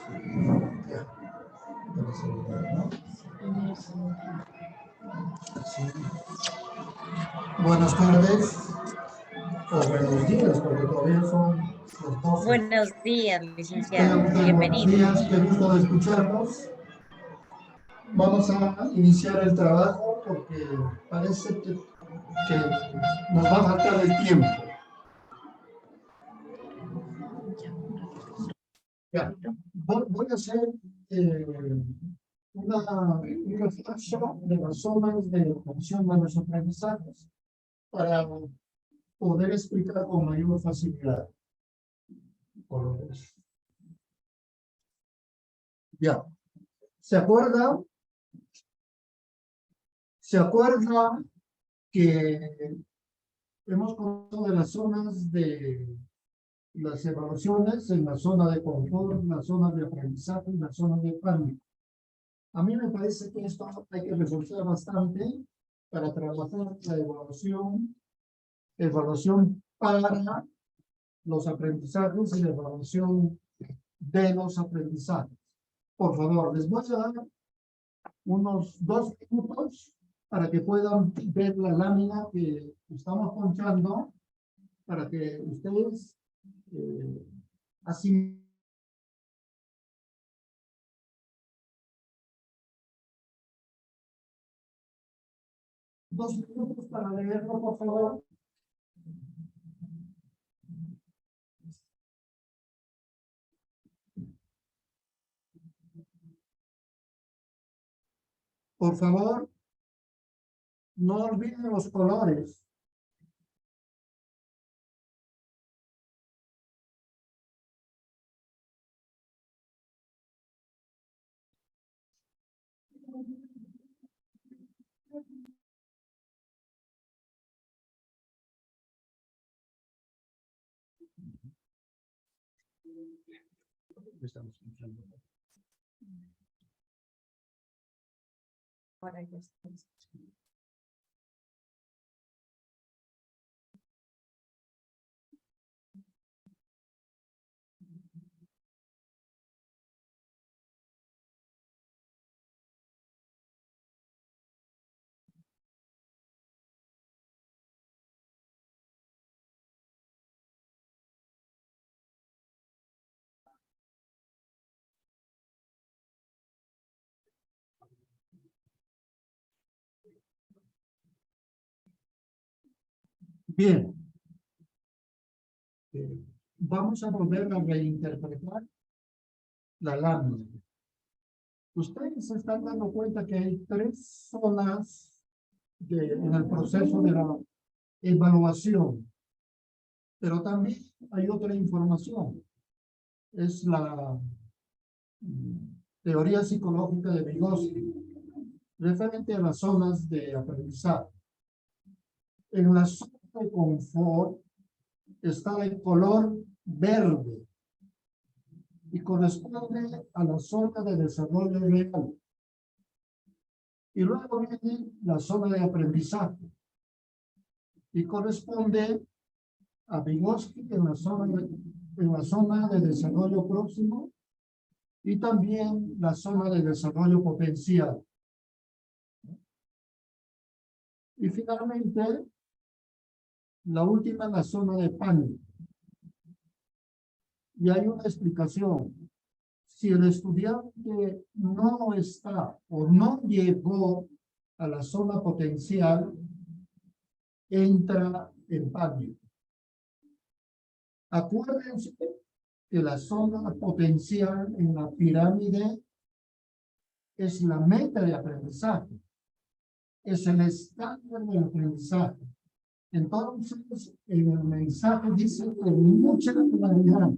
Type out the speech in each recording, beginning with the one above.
Ya. Sí. Buenas tardes o buenos días, porque todavía son las 12. Buenos días, Tengan licenciado. ustedes buenos Bienvenido. días, qué gusto de escucharnos. Vamos a iniciar el trabajo porque parece que nos va a faltar el tiempo. Ya. Voy a hacer un repaso de las zonas de obtención de los aprendizajes para poder explicar con mayor facilidad. Ya. ¿Se acuerda? ¿Se acuerda que hemos contado de las zonas de las evaluaciones en la zona de confort, la zona de aprendizaje y la zona de pánico? A mí me parece que esto hay que reforzar bastante para trabajar la evaluación para los aprendizajes y la evaluación de los aprendizajes. Por favor, les voy a dar unos 2 minutos para que puedan ver la lámina que estamos ponchando para que ustedes así. 2 minutos para leerlo, por favor. Por favor, no olviden los colores. Estamos escuchando. Ahora ya estamos. Bien. Vamos a volver a reinterpretar la lámina. Ustedes se están dando cuenta que hay 3 zonas en el proceso de la evaluación, pero también hay otra información. Es la teoría psicológica de Vygotsky, referente a las zonas de aprendizaje. En la zona de confort está el color verde y corresponde a la zona de desarrollo real. Y luego viene la zona de aprendizaje y corresponde a Vygotsky en la zona de desarrollo próximo y también la zona de desarrollo potencial. Y finalmente, la última, la zona de pánico. Y hay una explicación. Si el estudiante no está o no llegó a la zona potencial, entra en pánico. Acuérdense que la zona potencial en la pirámide es la meta de aprendizaje, es el estándar del aprendizaje. Entonces, en el mensaje dice con mucha claridad,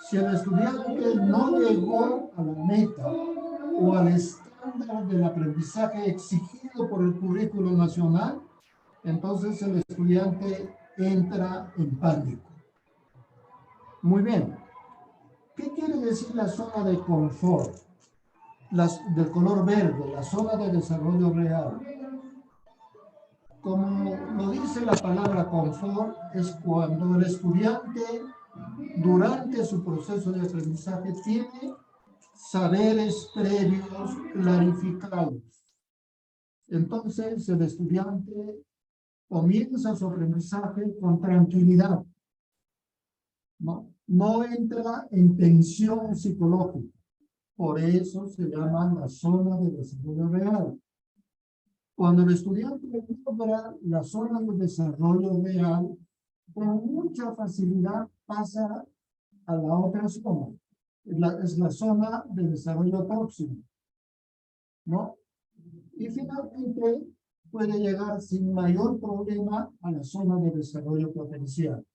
si el estudiante no llegó a la meta o al estándar del aprendizaje exigido por el currículo nacional, entonces el estudiante entra en pánico. Muy bien. ¿Qué quiere decir la zona de confort? Del color verde, la zona de desarrollo real. Como lo dice la palabra confort, es cuando el estudiante durante su proceso de aprendizaje tiene saberes previos clarificados. Entonces, el estudiante comienza su aprendizaje con tranquilidad, no entra en tensión psicológica. Por eso se llama la zona de desarrollo real. Cuando el estudiante logra la zona de desarrollo real, con mucha facilidad pasa a la otra zona. Es la zona de desarrollo próximo, ¿no? Y finalmente puede llegar sin mayor problema a la zona de desarrollo potencial.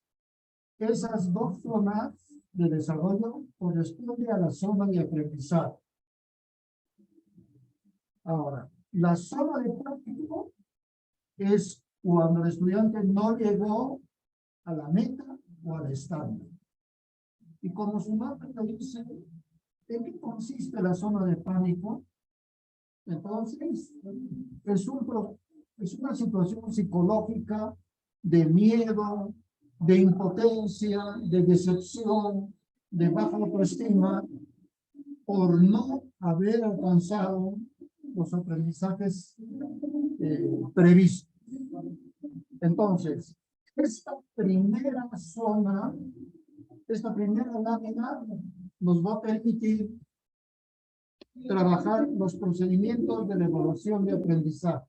Esas dos zonas de desarrollo corresponden a la zona de aprendizaje. Ahora, la zona de práctico es cuando el estudiante no llegó a la meta o al estándar. Y como su nombre lo dice, ¿en qué consiste la zona de pánico? Entonces, es una situación psicológica de miedo, de impotencia, de decepción, de baja autoestima, por no haber alcanzado los aprendizajes previstos. Entonces, esta primera zona, esta primera lámina nos va a permitir trabajar los procedimientos de la evaluación de aprendizaje.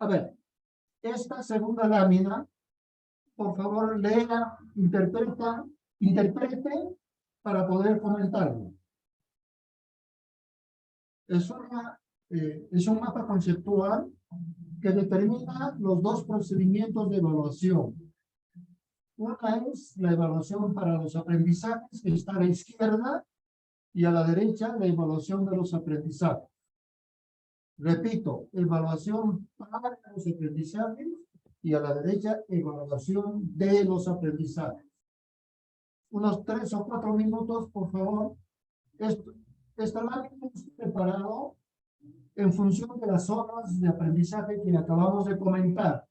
A ver, esta segunda lámina, por favor, lea, interprete para poder comentarlo. Es un mapa conceptual que determina los dos procedimientos de evaluación. Una es la evaluación para los aprendizajes, que está a la izquierda, y a la derecha la evaluación de los aprendizajes. Repito, evaluación para los aprendizajes y a la derecha evaluación de los aprendizajes. Unos 3 o 4 minutos, por favor. Esta lámina está preparado en función de las zonas de aprendizaje que acabamos de comentar.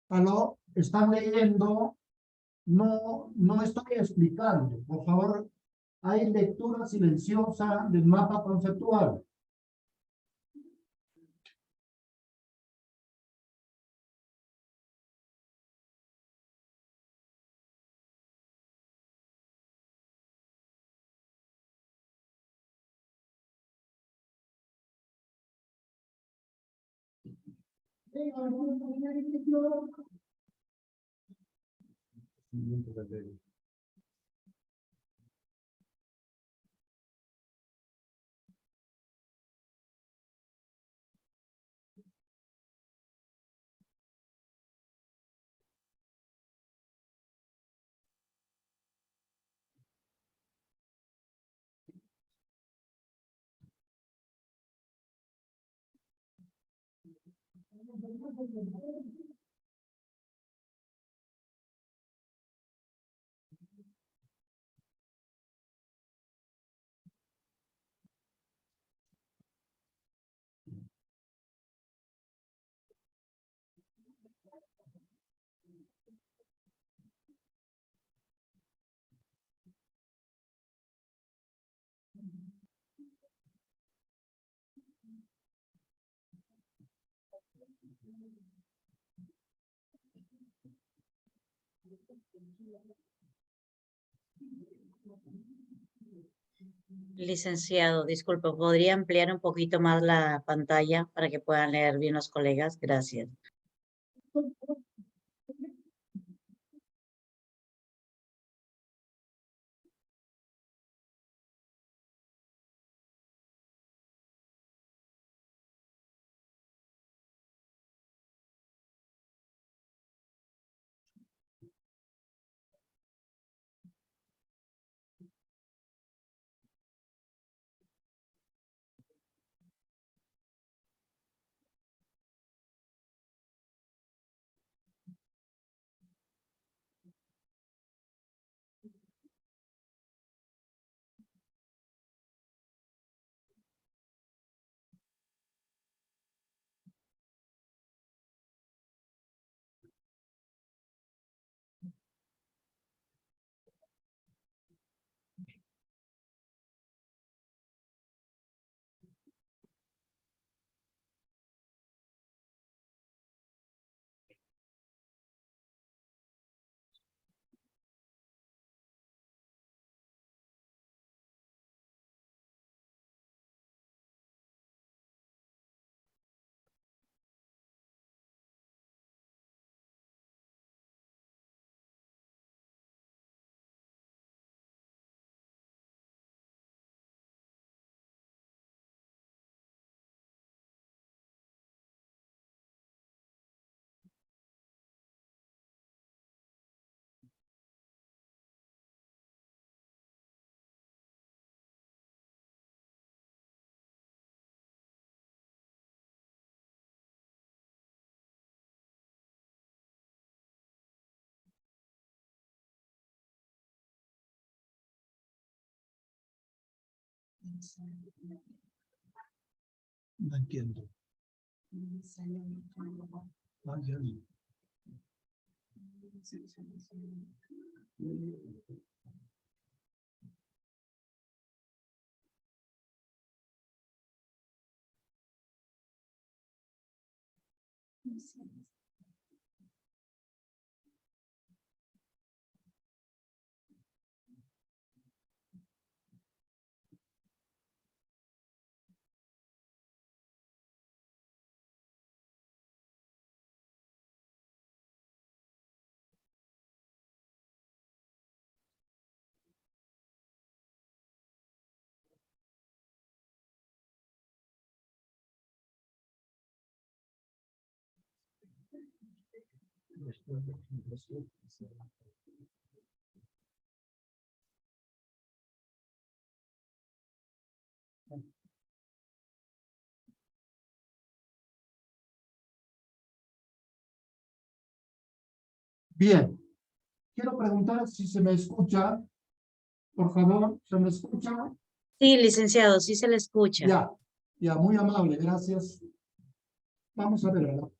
¿Aló? ¿Están leyendo? No estoy explicando. Por favor, hay lectura silenciosa del mapa conceptual. Licenciado, disculpe, ¿podría ampliar un poquito más la pantalla para que puedan leer bien los colegas? Gracias. No entiendo. Ah, ya. Bien, quiero preguntar si se me escucha. Por favor, ¿se me escucha? Sí, licenciado, sí se le escucha. Ya, muy amable, gracias. Vamos a ver, ¿verdad?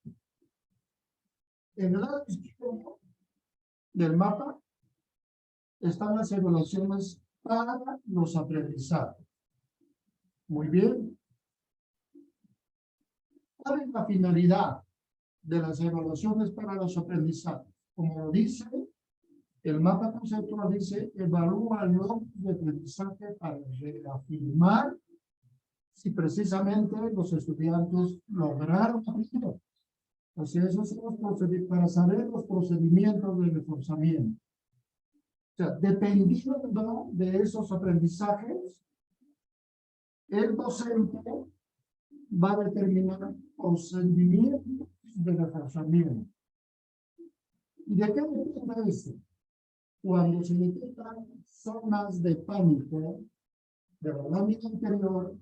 En el lado izquierdo del mapa están las evaluaciones para los aprendizajes. Muy bien. ¿Cuál es la finalidad de las evaluaciones para los aprendizajes? Como lo dice, el mapa conceptual dice, evalúa el logro de aprendizaje para reafirmar si precisamente los estudiantes lograron aprender. O sea, esos son los para saber los procedimientos de reforzamiento. O sea, dependiendo de esos aprendizajes, el docente va a determinar procedimientos de reforzamiento. ¿Y de qué depende eso? Cuando se detectan zonas de pánico de la ámbito interior,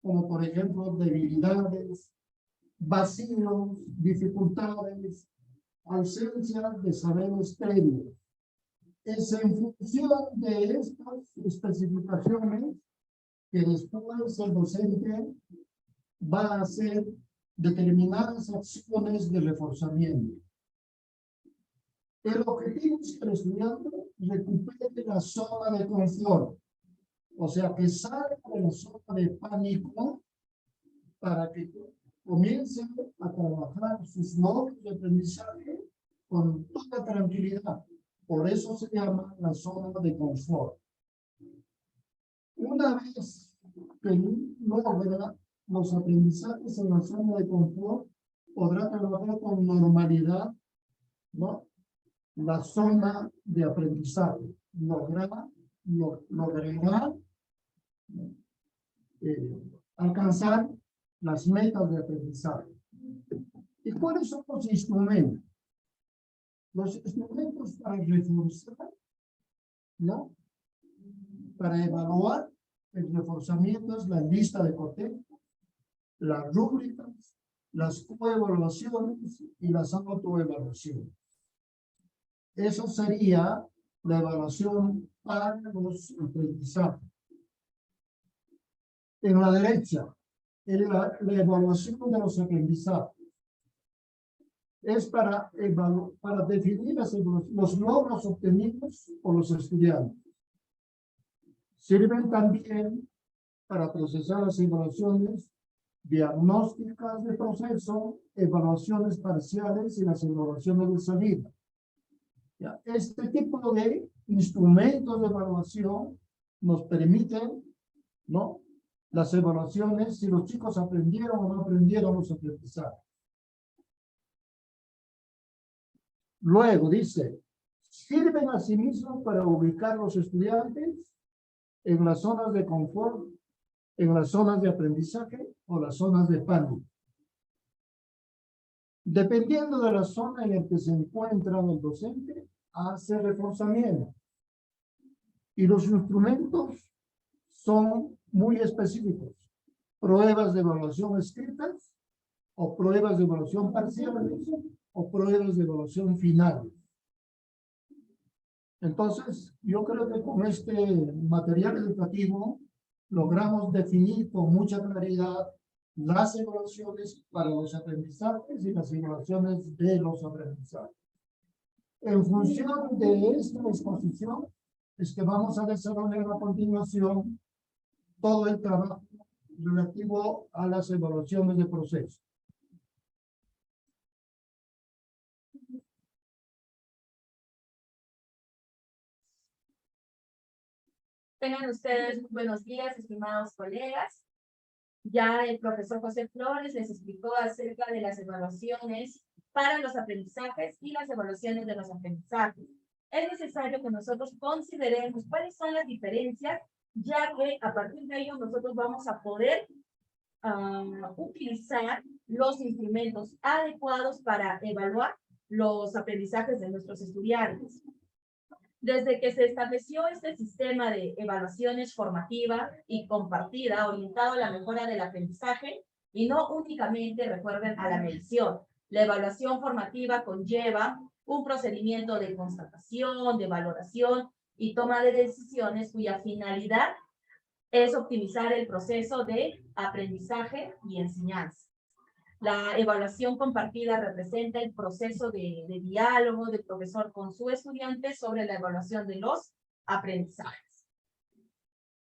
como por ejemplo debilidades, vacíos, dificultades, ausencia de saberes previos. Es en función de estas especificaciones que después el docente va a hacer determinadas acciones de reforzamiento. El objetivo es que el estudiante recupere la zona de confort, o sea, que salga de la zona de pánico para que comience a trabajar sus logros de aprendizaje con toda tranquilidad. Por eso se llama la zona de confort. Una vez que logra los aprendizajes en la zona de confort, podrá trabajar con normalidad, ¿no? La zona de aprendizaje. Logrará alcanzar las metas de aprendizaje. ¿Y cuáles son los instrumentos? Los instrumentos para reforzar, ¿no? Para evaluar el reforzamiento es la lista de contextos, las rúbricas, las coevaluaciones y las autoevaluaciones. Eso sería la evaluación para los aprendizajes. En la derecha, la evaluación de los aprendizajes. Es para definir los logros obtenidos por los estudiantes. Sirven también para procesar las evaluaciones diagnósticas de proceso, evaluaciones parciales y las evaluaciones de salida. ¿Ya? Este tipo de instrumentos de evaluación nos permiten, ¿no? Las evaluaciones, si los chicos aprendieron o no aprendieron los aprendizajes. Luego dice, sirven asimismo para ubicar los estudiantes en las zonas de confort, en las zonas de aprendizaje o las zonas de pánico. Dependiendo de la zona en la que se encuentra el docente, hace reforzamiento. Y los instrumentos son muy específicos. Pruebas de evaluación escritas o pruebas de evaluación parciales o pruebas de evaluación finales. Entonces, yo creo que con este material educativo logramos definir con mucha claridad las evaluaciones para los aprendizajes y las evaluaciones de los aprendizajes. En función de esta exposición, es que vamos a desarrollar a continuación todo el trabajo relativo a las evaluaciones de proceso. Tengan ustedes buenos días, estimados colegas. Ya el profesor José Flores les explicó acerca de las evaluaciones para los aprendizajes y las evaluaciones de los aprendizajes. Es necesario que nosotros consideremos cuáles son las diferencias, ya que a partir de ello nosotros vamos a poder utilizar los instrumentos adecuados para evaluar los aprendizajes de nuestros estudiantes. Desde que se estableció este sistema de evaluaciones formativa y compartida orientado a la mejora del aprendizaje y no únicamente, recuerden, a la medición. La evaluación formativa conlleva un procedimiento de constatación, de valoración y toma de decisiones cuya finalidad es optimizar el proceso de aprendizaje y enseñanza. La evaluación compartida representa el proceso de diálogo del profesor con su estudiante sobre la evaluación de los aprendizajes.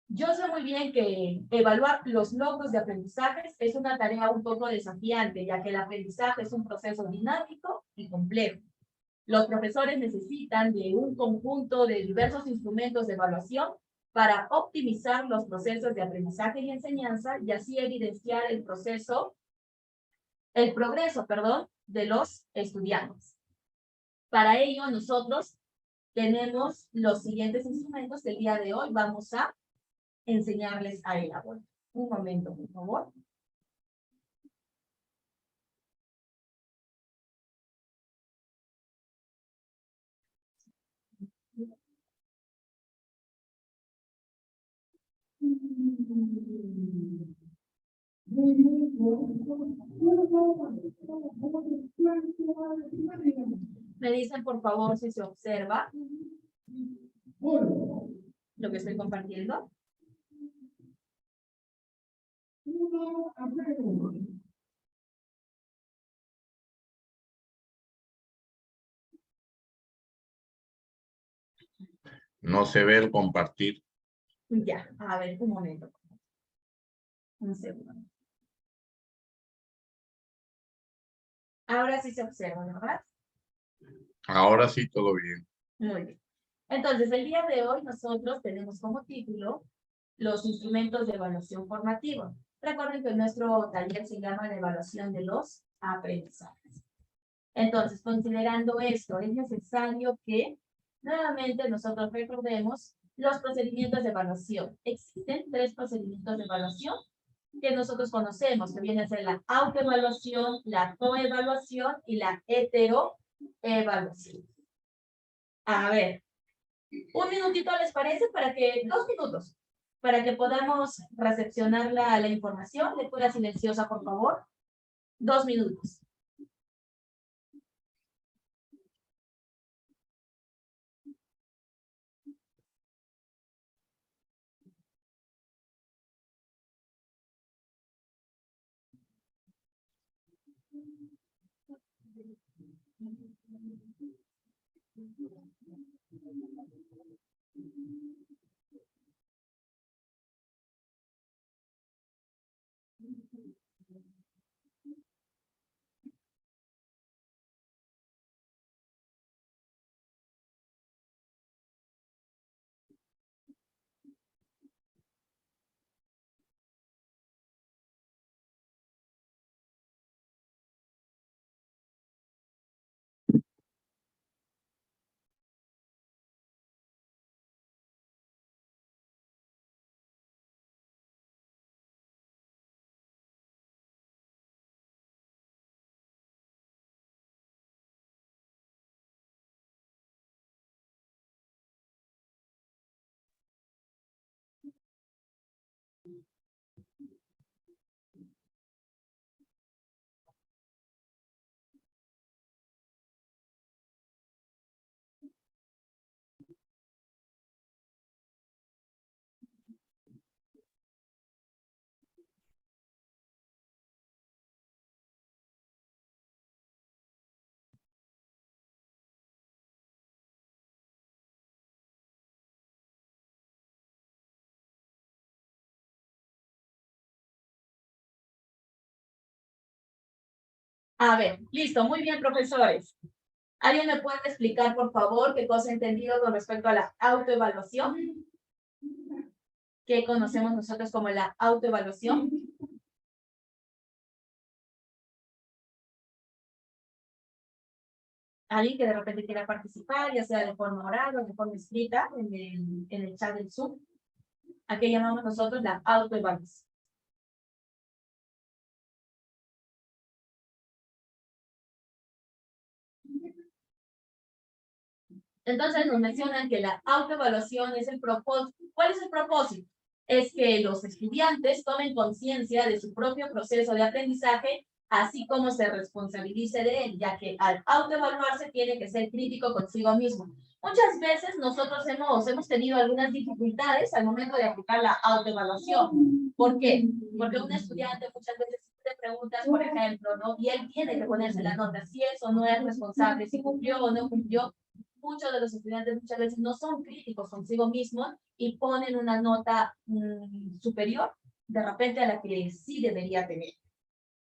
Yo sé muy bien que evaluar los logros de aprendizajes es una tarea un poco desafiante, ya que el aprendizaje es un proceso dinámico y complejo. Los profesores necesitan de un conjunto de diversos instrumentos de evaluación para optimizar los procesos de aprendizaje y enseñanza y así evidenciar el proceso el progreso, perdón, de los estudiantes. Para ello, nosotros tenemos los siguientes instrumentos que el día de hoy vamos a enseñarles a elaborar. Un momento, por favor. Me dicen, por favor, si se observa lo que estoy compartiendo. No se ve el compartir. Ya, a ver, un momento. Un segundo. Ahora sí se observa, ¿verdad? Ahora sí, todo bien. Muy bien. Entonces, el día de hoy nosotros tenemos como título los instrumentos de evaluación formativa. Recuerden que nuestro taller se llama la evaluación de los aprendizajes. Entonces, considerando esto, es necesario que nuevamente nosotros recordemos los procedimientos de evaluación. Existen 3 procedimientos de evaluación que nosotros conocemos, que viene a ser la autoevaluación, la coevaluación y la heteroevaluación. A ver, un minutito les parece para que, 2 minutos, para que podamos recepcionar la información. Lectura silenciosa, por favor. 2 minutos. A ver, listo, muy bien, profesores. ¿Alguien me puede explicar, por favor, qué cosa ha entendido con respecto a la autoevaluación? ¿Qué conocemos nosotros como la autoevaluación? Alguien que de repente quiera participar, ya sea de forma oral o de forma escrita, en el chat del Zoom. ¿A qué llamamos nosotros la autoevaluación? Entonces nos mencionan que la autoevaluación es el propósito. ¿Cuál es el propósito? Es que los estudiantes tomen conciencia de su propio proceso de aprendizaje, así como se responsabilice de él, ya que al autoevaluarse tiene que ser crítico consigo mismo. Muchas veces nosotros hemos tenido algunas dificultades al momento de aplicar la autoevaluación. ¿Por qué? Porque un estudiante muchas veces te preguntas, por ejemplo, ¿no? Y él tiene que ponerse la nota, si es o no es responsable, si cumplió o no cumplió. Muchos de los estudiantes muchas veces no son críticos consigo mismos y ponen una nota superior de repente a la que sí debería tener.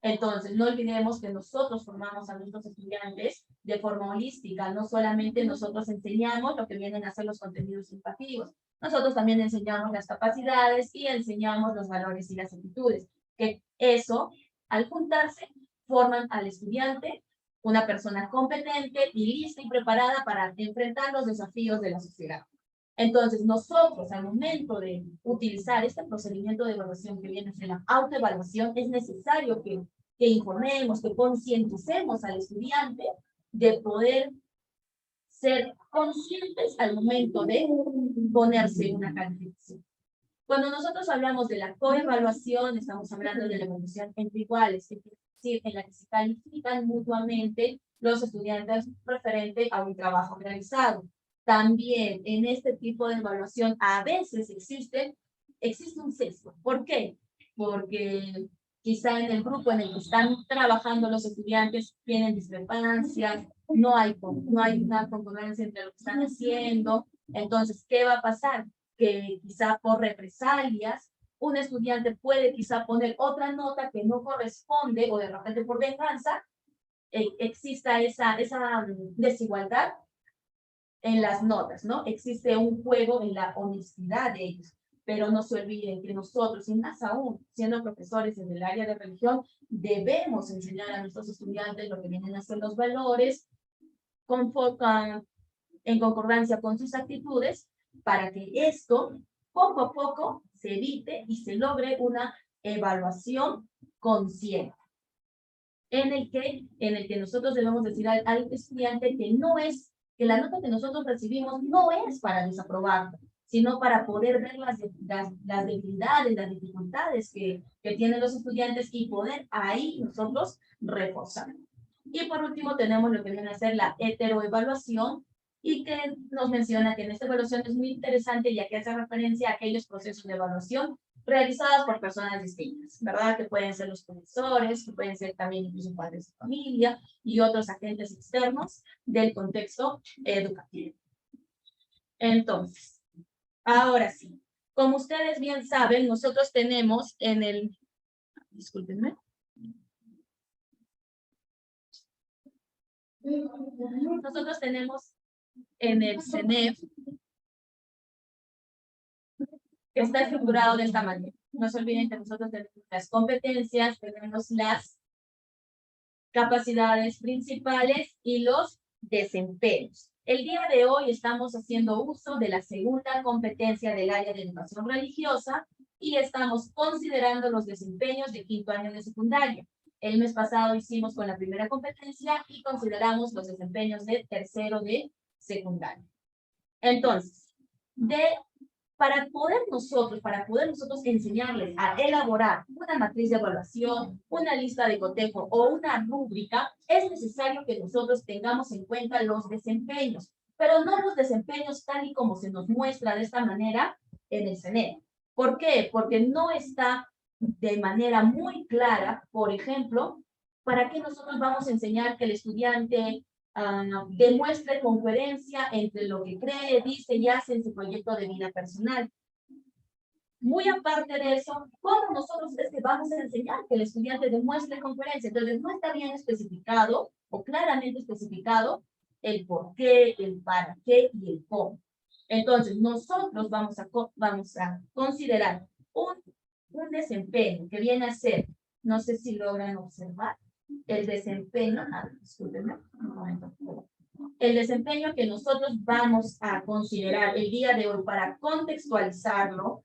Entonces, no olvidemos que nosotros formamos a nuestros estudiantes de forma holística, no solamente nosotros enseñamos lo que vienen a ser los contenidos educativos, nosotros también enseñamos las capacidades y enseñamos los valores y las actitudes, que eso, al juntarse, forman al estudiante una persona competente y lista y preparada para enfrentar los desafíos de la sociedad. Entonces, nosotros, al momento de utilizar este procedimiento de evaluación que viene a ser la autoevaluación, es necesario que informemos, que concienticemos al estudiante de poder ser conscientes al momento de ponerse una calificación. Cuando nosotros hablamos de la coevaluación, estamos hablando de la evaluación entre iguales, es decir, en la que se califican mutuamente los estudiantes referente a un trabajo realizado. También en este tipo de evaluación a veces existe un sesgo. ¿Por qué? Porque quizá en el grupo en el que están trabajando los estudiantes tienen discrepancias, no hay una concordancia entre lo que están haciendo. Entonces, ¿qué va a pasar? Que quizá por represalias, un estudiante puede quizá poner otra nota que no corresponde, o de repente por venganza, exista esa desigualdad en las notas, ¿no? Existe un juego en la honestidad de ellos, pero no se olviden que nosotros, y más aún, siendo profesores en el área de religión, debemos enseñar a nuestros estudiantes lo que vienen a ser los valores, en concordancia con sus actitudes, para que esto, poco a poco, se evite y se logre una evaluación consciente, en el que nosotros debemos decir al estudiante que la nota que nosotros recibimos no es para desaprobar, sino para poder ver las debilidades, las dificultades que tienen los estudiantes y poder ahí nosotros reforzar. Y por último tenemos lo que viene a ser la heteroevaluación, y que nos menciona que en esta evaluación es muy interesante ya que hace referencia a aquellos procesos de evaluación realizados por personas distintas, ¿verdad? Que pueden ser los profesores, que pueden ser también incluso padres de familia y otros agentes externos del contexto educativo. Entonces, ahora sí, como ustedes bien saben, nosotros tenemos en el... Discúlpenme. Nosotros tenemos en el CENEF, que está estructurado de esta manera. No se olviden que nosotros tenemos las competencias, tenemos las capacidades principales y los desempeños. El día de hoy estamos haciendo uso de la segunda competencia del área de educación religiosa y estamos considerando los desempeños de quinto año de secundaria. El mes pasado hicimos con la primera competencia y consideramos los desempeños de tercero de secundaria. Entonces, para poder nosotros enseñarles a elaborar una matriz de evaluación, una lista de cotejo o una rúbrica, es necesario que nosotros tengamos en cuenta los desempeños, pero no los desempeños tal y como se nos muestra de esta manera en el CENEF. ¿Por qué? Porque no está de manera muy clara, por ejemplo, para qué nosotros vamos a enseñar que el estudiante demuestre coherencia entre lo que cree, dice y hace en su proyecto de vida personal. Muy aparte de eso, ¿cómo nosotros es que vamos a enseñar que el estudiante demuestre coherencia? Entonces, no está bien especificado o claramente especificado el por qué, el para qué y el cómo. Entonces, nosotros vamos a considerar un desempeño que viene a ser, no sé si logran observar, el desempeño, discúlpenme, un momento. El desempeño que nosotros vamos a considerar el día de hoy para contextualizarlo,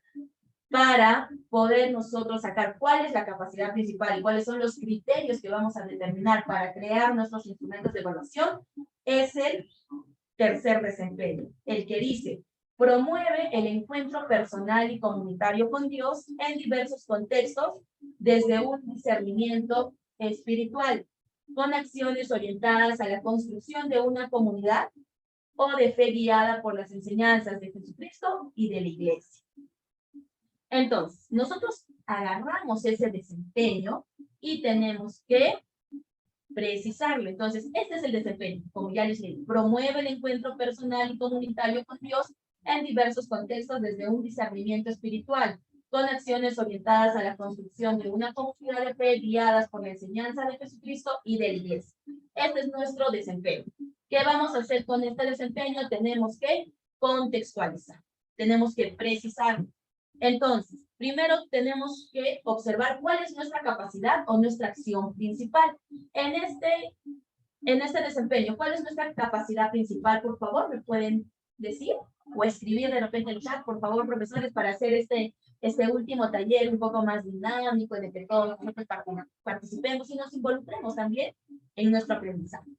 para poder nosotros sacar cuál es la capacidad principal y cuáles son los criterios que vamos a determinar para crear nuestros instrumentos de evaluación, es el tercer desempeño, el que dice: promueve el encuentro personal y comunitario con Dios en diversos contextos desde un discernimiento espiritual, con acciones orientadas a la construcción de una comunidad o de fe guiada por las enseñanzas de Jesucristo y de la Iglesia. Entonces, nosotros agarramos ese desempeño y tenemos que precisarlo. Entonces, este es el desempeño, como ya les dije: promueve el encuentro personal y comunitario con Dios en diversos contextos desde un discernimiento espiritual, con acciones orientadas a la construcción de una comunidad de fe guiadas por la enseñanza de Jesucristo y de la Iglesia. Este es nuestro desempeño. ¿Qué vamos a hacer con este desempeño? Tenemos que contextualizar, tenemos que precisar. Entonces, Primero tenemos que observar cuál es nuestra capacidad o nuestra acción principal. En este desempeño, ¿cuál es nuestra capacidad principal? Por favor, ¿me pueden decir? O escribir de repente en el chat, por favor, profesores, para hacer este último taller un poco más dinámico, en el que todos nosotros participemos y nos involucremos también en nuestro aprendizaje.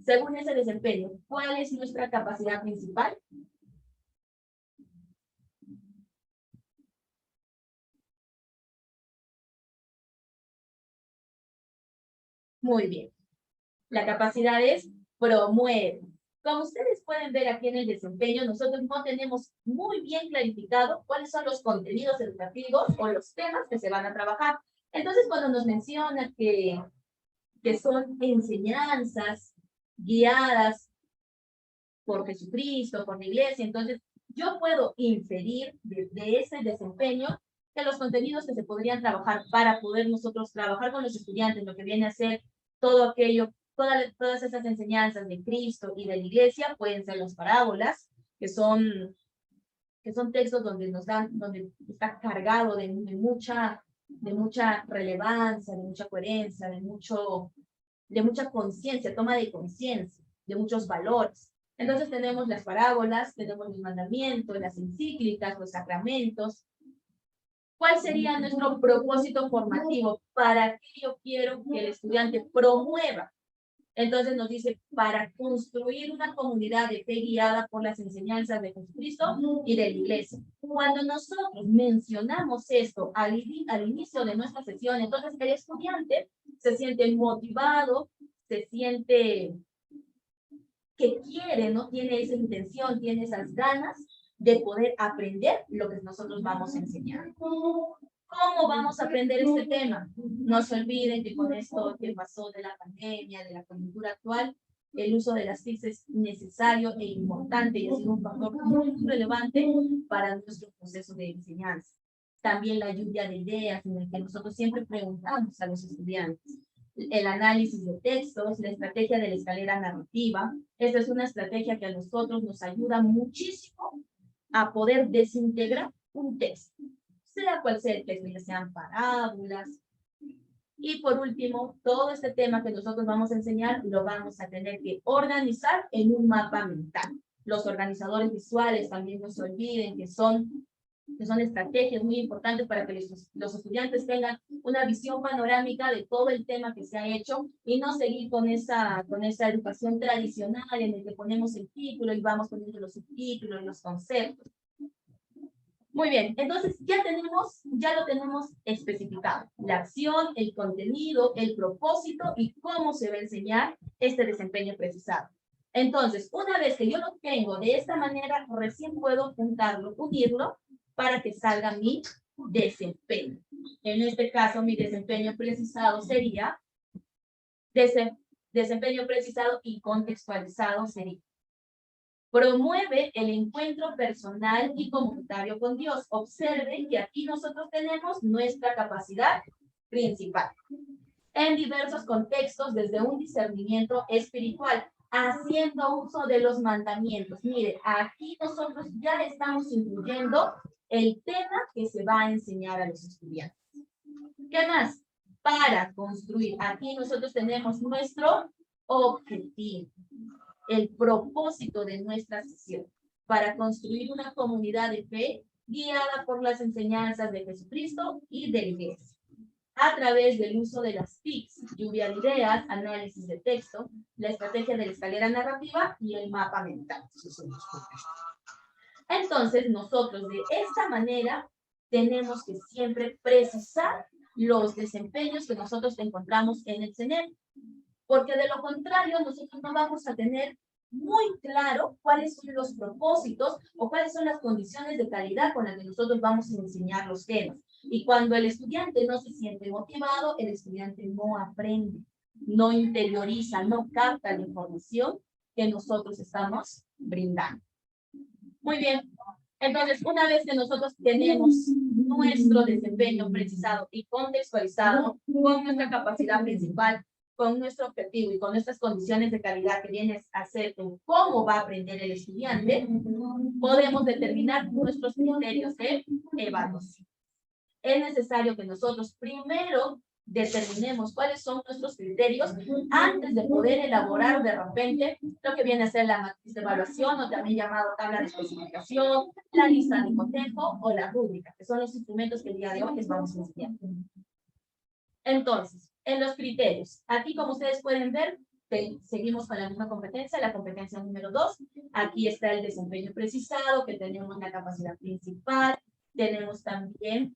Según ese desempeño, ¿cuál es nuestra capacidad principal? Muy bien. La capacidad es promueve. Como ustedes pueden ver aquí en el desempeño, nosotros no tenemos muy bien clarificado cuáles son los contenidos educativos o los temas que se van a trabajar. Entonces, cuando nos menciona que son enseñanzas guiadas por Jesucristo, por la iglesia, entonces yo puedo inferir de ese desempeño que los contenidos que se podrían trabajar para poder nosotros trabajar con los estudiantes, lo que viene a ser todo aquello, todas esas enseñanzas de Cristo y de la iglesia, pueden ser las parábolas, que son textos donde donde está cargado de mucha relevancia, de mucha coherencia, de mucha conciencia, toma de conciencia, de muchos valores. Entonces tenemos las parábolas, tenemos los mandamientos, las encíclicas, los sacramentos. ¿Cuál sería nuestro propósito formativo? ¿Para qué yo quiero que el estudiante promueva? Entonces nos dice, para construir una comunidad de fe guiada por las enseñanzas de Jesucristo y de la iglesia. Cuando nosotros mencionamos esto al inicio de nuestra sesión, entonces el estudiante se siente motivado, se siente que quiere, ¿no? Tiene esa intención, tiene esas ganas de poder aprender lo que nosotros vamos a enseñar. ¿Cómo vamos a aprender este tema? No se olviden que con esto que pasó de la pandemia, de la coyuntura actual, el uso de las TIC es necesario e importante y ha sido un factor muy relevante para nuestro proceso de enseñanza. También la lluvia de ideas, en el que nosotros siempre preguntamos a los estudiantes. El análisis de textos, la estrategia de la escalera narrativa. Esta es una estrategia que a nosotros nos ayuda muchísimo a poder desintegrar un texto, sea cual sea el texto, ya sean parábolas. Y por último, todo este tema que nosotros vamos a enseñar lo vamos a tener que organizar en un mapa mental. Los organizadores visuales también no se olviden que son estrategias muy importantes para que los estudiantes tengan una visión panorámica de todo el tema que se ha hecho y no seguir con esa educación tradicional en el que ponemos el título y vamos poniendo los subtítulos y los conceptos. Muy bien, entonces ya lo tenemos especificado. La acción, el contenido, el propósito y cómo se va a enseñar este desempeño precisado. Entonces, una vez que yo lo tengo de esta manera, recién puedo unirlo para que salga mi desempeño. En este caso, mi desempeño precisado sería desempeño precisado y contextualizado sería: promueve el encuentro personal y comunitario con Dios. Observen que aquí nosotros tenemos nuestra capacidad principal. En diversos contextos, desde un discernimiento espiritual, haciendo uso de los mandamientos. Mire, aquí nosotros ya estamos incluyendo el tema que se va a enseñar a los estudiantes. ¿Qué más? Para construir. Aquí nosotros tenemos nuestro objetivo, el propósito de nuestra sesión, para construir una comunidad de fe guiada por las enseñanzas de Jesucristo y de la iglesia, a través del uso de las TICs, lluvia de ideas, análisis de texto, la estrategia de la escalera narrativa y el mapa mental. Entonces, nosotros de esta manera tenemos que siempre precisar los desempeños que nosotros encontramos en el CENEP, porque de lo contrario nosotros no vamos a tener muy claro cuáles son los propósitos o cuáles son las condiciones de calidad con las que nosotros vamos a enseñar los temas. Y cuando el estudiante no se siente motivado, el estudiante no aprende, no interioriza, no capta la información que nosotros estamos brindando. Muy bien. Entonces, una vez que nosotros tenemos nuestro desempeño precisado y contextualizado con nuestra capacidad principal con nuestro objetivo y con nuestras condiciones de calidad que viene a ser en cómo va a aprender el estudiante, podemos determinar nuestros criterios de evaluación. Es necesario que nosotros primero determinemos cuáles son nuestros criterios antes de poder elaborar de repente lo que viene a ser la matriz de evaluación o también llamado tabla de especificación, la lista de cotejo o la rúbrica, que son los instrumentos que el día de hoy les vamos a enseñar. Entonces, en los criterios, aquí como ustedes pueden ver, seguimos con la misma competencia, la competencia número 2. Aquí está el desempeño precisado, que tenemos la capacidad principal, tenemos también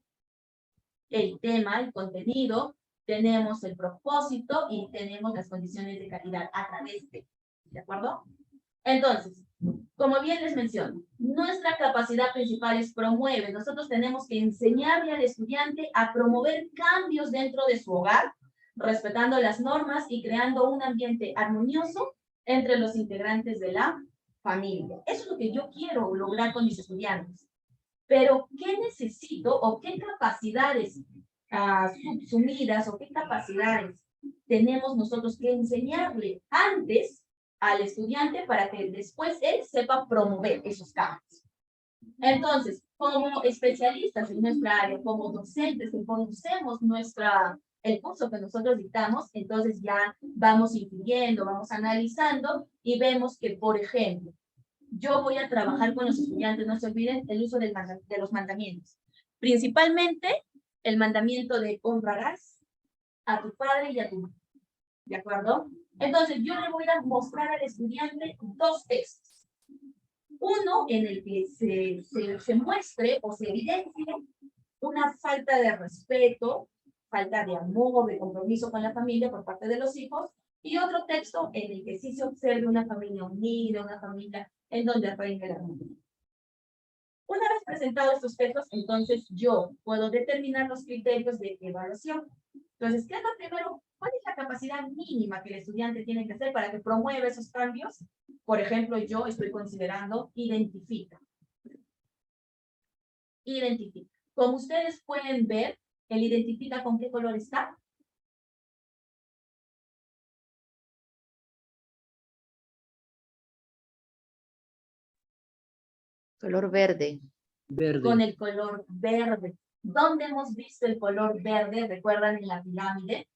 el tema, el contenido, tenemos el propósito y tenemos las condiciones de calidad a través ¿de acuerdo? Entonces, como bien les menciono, nuestra capacidad principal es promueve. Nosotros tenemos que enseñarle al estudiante a promover cambios dentro de su hogar, respetando las normas y creando un ambiente armonioso entre los integrantes de la familia. Eso es lo que yo quiero lograr con mis estudiantes. Pero, ¿qué necesito o qué capacidades subsumidas o qué capacidades tenemos nosotros que enseñarle antes al estudiante para que después él sepa promover esos cambios? Entonces, como especialistas en nuestra área, como docentes que conocemos el curso que nosotros dictamos, entonces ya vamos influyendo, vamos analizando y vemos que, por ejemplo, yo voy a trabajar con los estudiantes, no se olviden el uso de los mandamientos. Principalmente el mandamiento de honrarás a tu padre y a tu madre. ¿De acuerdo? Entonces yo le voy a mostrar al estudiante 2 textos. Uno en el que se muestre o se evidencie una falta de respeto, falta de amor, de compromiso con la familia por parte de los hijos, y otro texto en el que sí se observe una familia unida, una familia en donde reine la armonía. Una vez presentados estos textos, entonces yo puedo determinar los criterios de evaluación. Entonces, ¿qué es lo primero? ¿Cuál es la capacidad mínima que el estudiante tiene que hacer para que promueva esos cambios? Por ejemplo, yo estoy considerando identifica. Identifica. Como ustedes pueden ver, el identifica con qué color está. Color verde. Con el color verde. ¿Dónde hemos visto el color verde? ¿Recuerdan en la pirámide?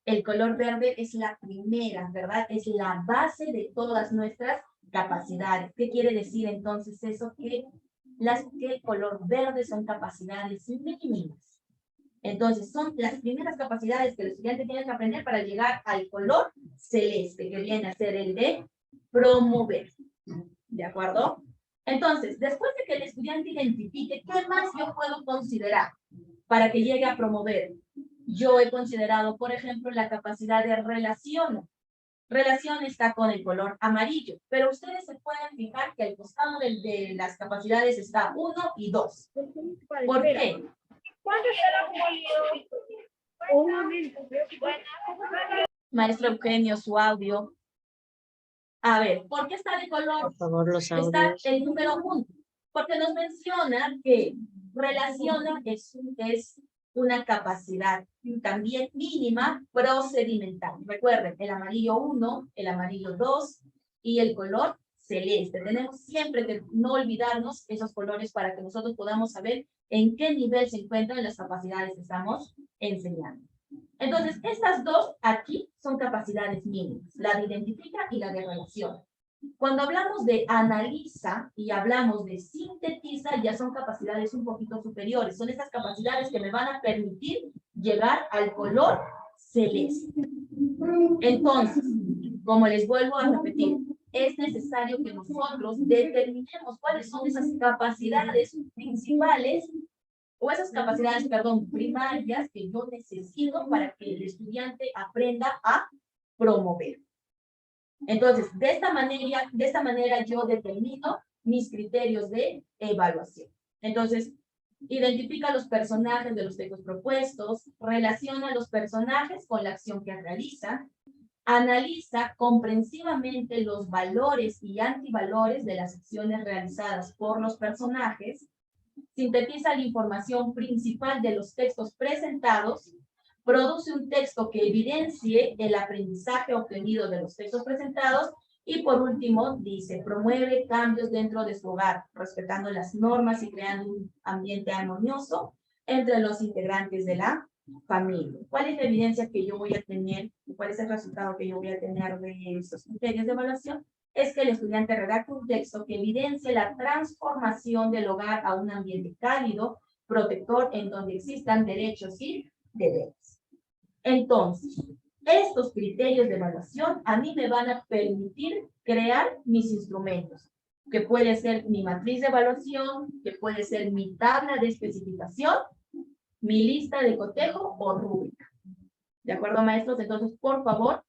El color verde es la primera, ¿verdad? Es la base de todas nuestras capacidades. ¿Qué quiere decir entonces eso? Que el color verde son capacidades mínimas. Entonces, son las primeras capacidades que el estudiante tiene que aprender para llegar al color celeste, que viene a ser el de promover. ¿De acuerdo? Entonces, después de que el estudiante identifique qué más yo puedo considerar para que llegue a promover, yo he considerado, por ejemplo, la capacidad de relación. Relación está con el color amarillo, pero ustedes se pueden fijar que al costado de las capacidades está 1 y 2. ¿Por qué? ¿Cuándo será molido? Maestro Eugenio, su audio. A ver, ¿por qué está de color? Por favor, los Está audios. el número 1, porque nos menciona que relaciona es una capacidad también mínima procedimental. Recuerden, el amarillo 1, el amarillo 2 y el color celeste. Tenemos siempre que no olvidarnos esos colores para que nosotros podamos saber en qué nivel se encuentran las capacidades que estamos enseñando. Entonces, estas dos aquí son capacidades mínimas, la de identifica y la de relación. Cuando hablamos de analiza y hablamos de sintetiza, ya son capacidades un poquito superiores. Son estas capacidades que me van a permitir llegar al color celeste. Entonces, como les vuelvo a repetir, es necesario que nosotros determinemos cuáles son esas capacidades principales o esas capacidades, perdón, primarias que yo necesito para que el estudiante aprenda a promover. Entonces, de esta manera yo determino mis criterios de evaluación. Entonces, identifica los personajes de los textos propuestos, relaciona los personajes con la acción que realizan, analiza comprensivamente los valores y antivalores de las acciones realizadas por los personajes, sintetiza la información principal de los textos presentados, produce un texto que evidencie el aprendizaje obtenido de los textos presentados, y por último dice, promueve cambios dentro de su hogar, respetando las normas y creando un ambiente armonioso entre los integrantes de la familia. ¿Cuál es la evidencia que yo voy a tener? ¿Cuál es el resultado que yo voy a tener de estos criterios de evaluación? Es que el estudiante redacte un texto que evidencie la transformación del hogar a un ambiente cálido, protector, en donde existan derechos y deberes. Entonces, estos criterios de evaluación a mí me van a permitir crear mis instrumentos, que puede ser mi matriz de evaluación, que puede ser mi tabla de especificación, mi lista de cotejo o rúbrica. ¿De acuerdo, maestros? Entonces, por favor,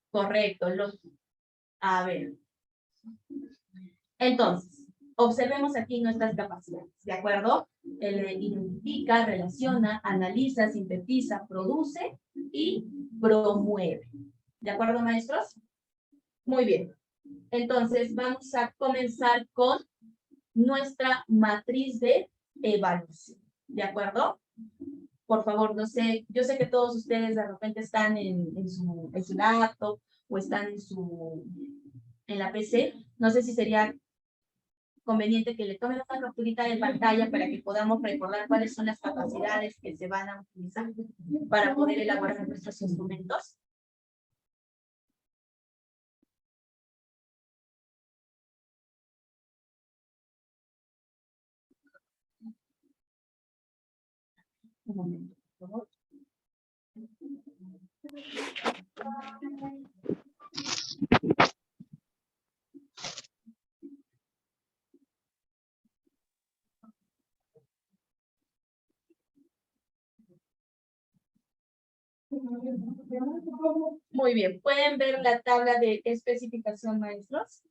correcto, a ver. Entonces, observemos aquí nuestras capacidades, ¿de acuerdo? Identifica, relaciona, analiza, sintetiza, produce y promueve. ¿De acuerdo, maestros? Muy bien. Entonces, vamos a comenzar con nuestra matriz de evaluación. ¿De acuerdo? Por favor, no sé, yo sé que todos ustedes de repente están en su laptop o están en la PC. No sé si sería conveniente que le tomen una capturita de pantalla para que podamos recordar cuáles son las capacidades que se van a utilizar para poder elaborar nuestros instrumentos. Un momento, por favor. Muy bien, ¿pueden ver la tabla de especificación, maestros?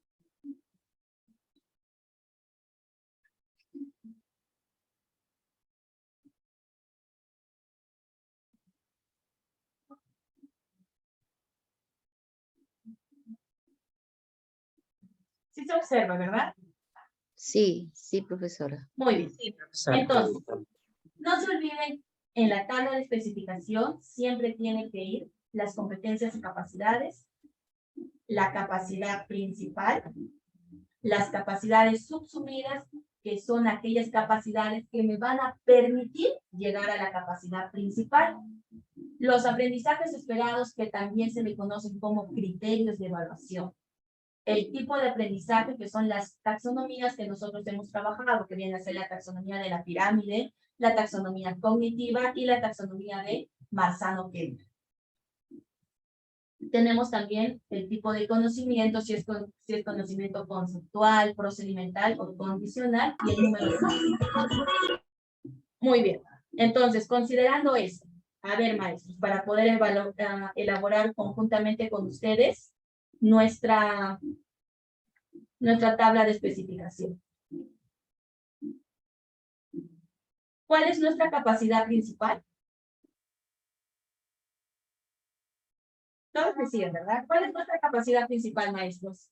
Sí se observa, ¿verdad? Sí, sí, profesora. Muy bien. Sí, profesora. Entonces, no se olviden, en la tabla de especificación siempre tiene que ir las competencias y capacidades, la capacidad principal, las capacidades subsumidas, que son aquellas capacidades que me van a permitir llegar a la capacidad principal. Los aprendizajes esperados, que también se le conocen como criterios de evaluación. El tipo de aprendizaje, que son las taxonomías que nosotros hemos trabajado, que viene a ser la taxonomía de la pirámide, la taxonomía cognitiva y la taxonomía de Marzano-Kemper. Tenemos también el tipo de conocimiento, si es conocimiento conceptual, procedimental o condicional, y el número de... Muy bien. Entonces, considerando eso, a ver, maestros, para poder elaborar conjuntamente con ustedes nuestra tabla de especificación. ¿Cuál es nuestra capacidad principal? Todos decían, ¿verdad? ¿Cuál es nuestra capacidad principal, maestros?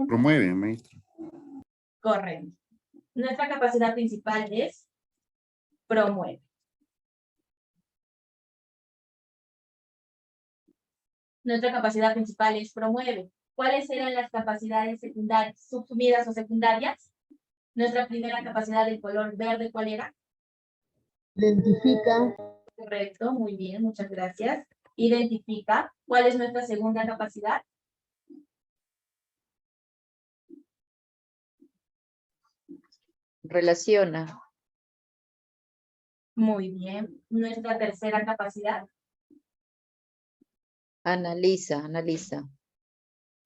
Promueve, maestro. Correcto. Nuestra capacidad principal es promueve. Nuestra capacidad principal es promueve. ¿Cuáles eran las capacidades secundarias, subsumidas o secundarias? Nuestra primera capacidad del color verde, ¿cuál era? Identifica. Correcto, muy bien, muchas gracias. Identifica. ¿Cuál es nuestra segunda capacidad? Relaciona. Muy bien. Nuestra tercera capacidad. Analiza, analiza.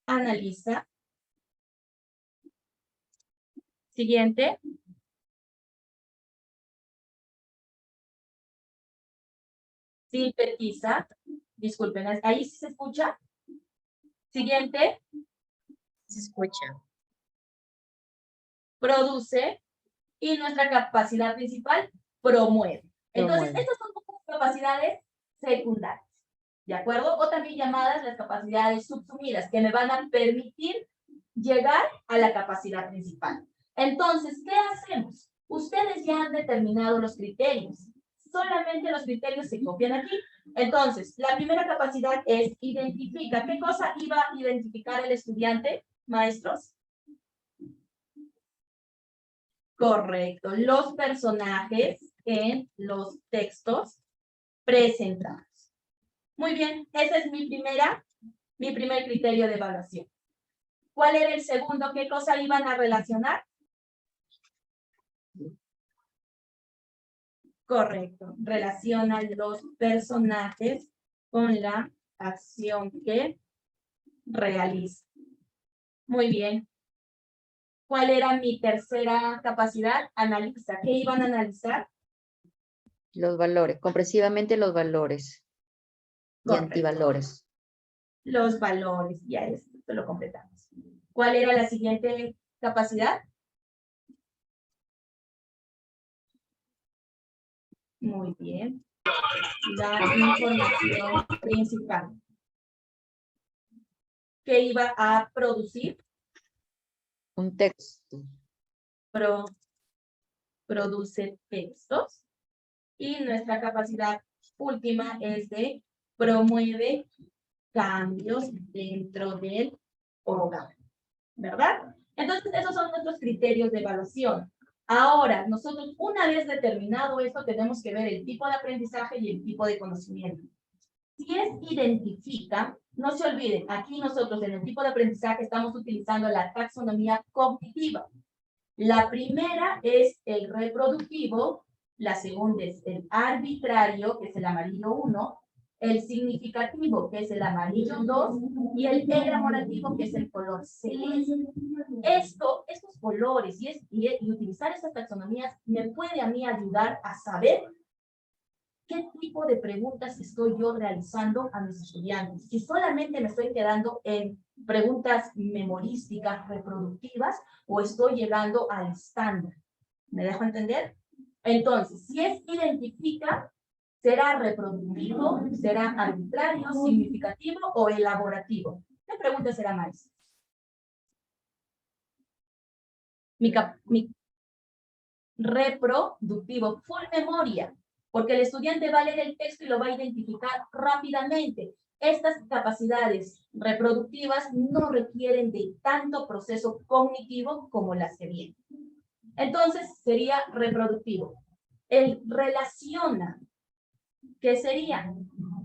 Analiza. Siguiente. Sintetiza. Disculpen, ¿ahí sí se escucha? Siguiente. Se escucha. Produce. Y nuestra capacidad principal, promueve. Entonces, Promueve. estas son capacidades secundarias, ¿de acuerdo? O también llamadas las capacidades subsumidas, que me van a permitir llegar a la capacidad principal. Entonces, ¿qué hacemos? Ustedes ya han determinado los criterios. Solamente los criterios se copian aquí. Entonces, la primera capacidad es identifica. ¿Qué cosa iba a identificar el estudiante, maestros? Correcto. Los personajes en los textos presentados. Muy bien. Ese es mi primer criterio de evaluación. ¿Cuál era el segundo? ¿Qué cosa iban a relacionar? Correcto. Relacionan los personajes con la acción que realiza. Muy bien. ¿Cuál era mi tercera capacidad? Analiza. ¿Qué iban a analizar? Los valores, comprensivamente los valores y Correcto. antivalores. Los valores. Ya esto lo completamos. ¿Cuál era la siguiente capacidad? Muy bien. La información principal. ¿Qué iba a producir? Un texto. Produce textos. Y nuestra capacidad última es de promueve cambios dentro del hogar. ¿Verdad? Entonces, esos son nuestros criterios de evaluación. Ahora, nosotros, una vez determinado esto, tenemos que ver el tipo de aprendizaje y el tipo de conocimiento. Si es identifica, no se olviden, aquí nosotros en el tipo de aprendizaje estamos utilizando la taxonomía cognitiva. La primera es el reproductivo, la segunda es el arbitrario, que es el amarillo 1, el significativo, que es el amarillo 2, y el enamorativo, que es el color celeste. Estos colores y utilizar estas taxonomías me puede a mí ayudar a saber qué tipo de preguntas estoy yo realizando a mis estudiantes. Si solamente me estoy quedando en preguntas memorísticas, reproductivas, o estoy llegando al estándar. ¿Me dejo entender? Entonces, si es identifica, ¿será reproductivo, será arbitrario, significativo o elaborativo? ¿Qué pregunta será más? Mi reproductivo, full memoria, porque el estudiante va a leer el texto y lo va a identificar rápidamente. Estas capacidades reproductivas no requieren de tanto proceso cognitivo como las que vienen. Entonces, sería reproductivo. El relaciona, ¿qué sería?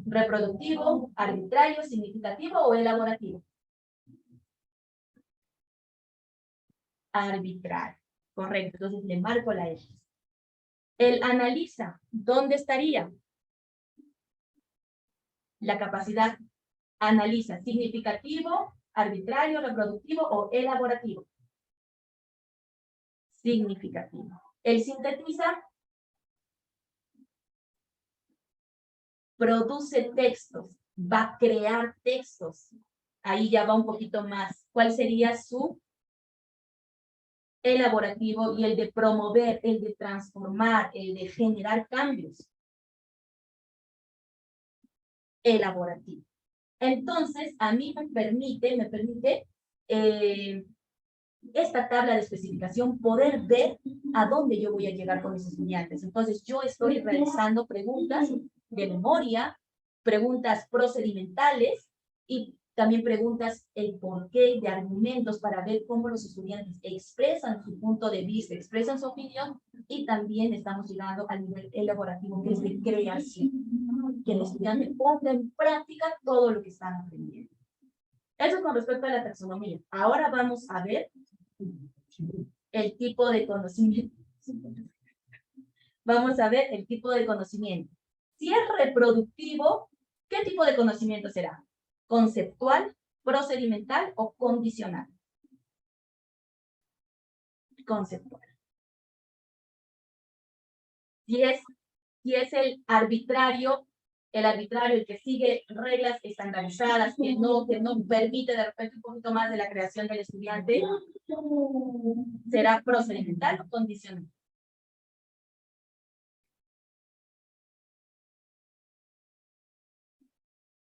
¿Reproductivo, arbitrario, significativo o elaborativo? Arbitrario. Correcto, entonces le marco la X. El analiza, ¿dónde estaría? La capacidad analiza, significativo, arbitrario, reproductivo o elaborativo. Significativo. El sintetiza, produce textos, va a crear textos. Ahí ya va un poquito más. ¿Cuál sería su elaborativo? Y el de promover, el de transformar, el de generar cambios. Elaborativo. Entonces, a mí me permite esta tabla de especificación poder ver a dónde yo voy a llegar con mis estudiantes. Entonces, yo estoy realizando preguntas de memoria, preguntas procedimentales y también preguntas el porqué de argumentos para ver cómo los estudiantes expresan su punto de vista, expresan su opinión, y también estamos llegando al nivel elaborativo, que es de creación, que el estudiante ponga en práctica todo lo que están aprendiendo. Eso con respecto a la taxonomía. Ahora vamos a ver el tipo de conocimiento. Vamos a ver el tipo de conocimiento. Si es reproductivo, ¿qué tipo de conocimiento será? ¿Conceptual, procedimental o condicional? Conceptual. Si es el arbitrario, el que sigue reglas estandarizadas, que no permite de repente un poquito más de la creación del estudiante, ¿será procedimental o condicional?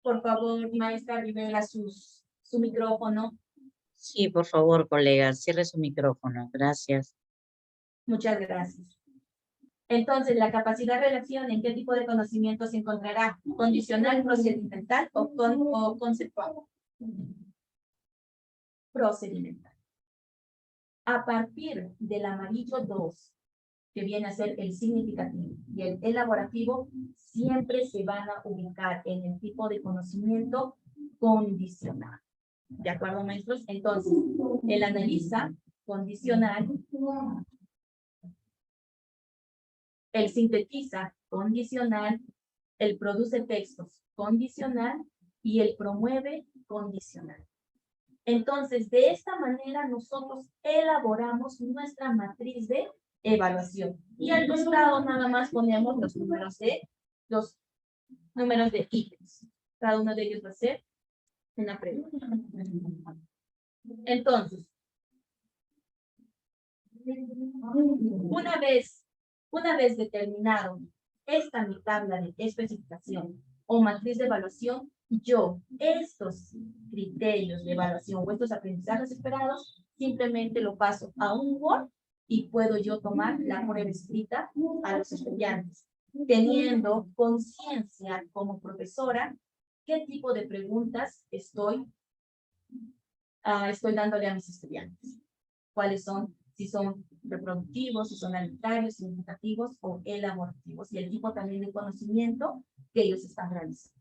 Por favor, maestra, libera su micrófono. Sí, por favor, colega, cierre su micrófono. Gracias. Muchas gracias. Entonces, la capacidad-relación, ¿en qué tipo de conocimiento se encontrará? ¿Condicional, procedimental o conceptual? Procedimental. A partir del amarillo 2, que viene a ser el significativo y el elaborativo, siempre se van a ubicar en el tipo de conocimiento condicional. ¿De acuerdo, maestros? Entonces, el analiza condicional, el sintetiza condicional, el produce textos condicional y el promueve condicional. Entonces, de esta manera nosotros elaboramos nuestra matriz de evaluación. Y al costado nada más ponemos los números de ítems. Cada uno de ellos va a ser una pregunta. Entonces, una vez determinado esta mi tabla de especificación o matriz de evaluación, yo estos criterios de evaluación o estos aprendizajes esperados simplemente lo paso a un Word y puedo yo tomar la prueba escrita a los estudiantes, teniendo conciencia como profesora qué tipo de preguntas estoy dándole a mis estudiantes. ¿Cuáles son? Si son reproductivos, si son arbitrarios, significativos o elaborativos, y el tipo también de conocimiento que ellos están realizando.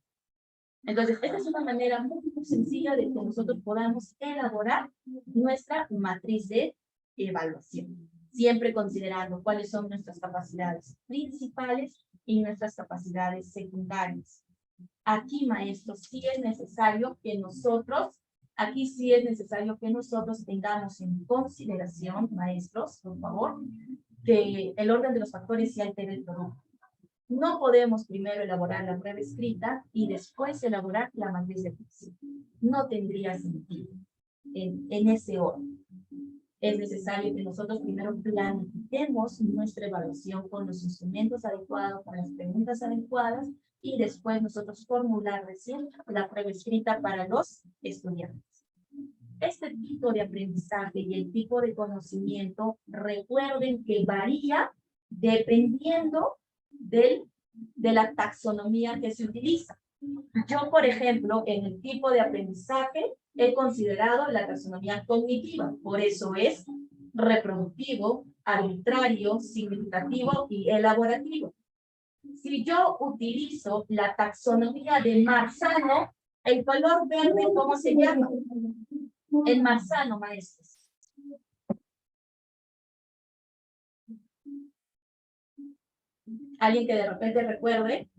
Entonces, esta es una manera muy sencilla de que nosotros podamos elaborar nuestra matriz de evaluación, siempre considerando cuáles son nuestras capacidades principales y nuestras capacidades secundarias. Aquí, maestros, sí es necesario que nosotros tengamos en consideración, maestros, por favor, que el orden de los factores sí altera el producto. No podemos primero elaborar la prueba escrita y después elaborar la matriz de evaluación. No tendría sentido en ese orden. Es necesario que nosotros primero planifiquemos nuestra evaluación con los instrumentos adecuados, con las preguntas adecuadas, y después nosotros formular recién la prueba escrita para los estudiantes. Este tipo de aprendizaje y el tipo de conocimiento, recuerden que varía dependiendo de la taxonomía que se utiliza. Yo, por ejemplo, en el tipo de aprendizaje he considerado la taxonomía cognitiva, por eso es reproductivo, arbitrario, significativo y elaborativo. Si yo utilizo la taxonomía de Marzano, el color verde, ¿cómo se llama? El Marzano, maestros. Alguien que de repente recuerde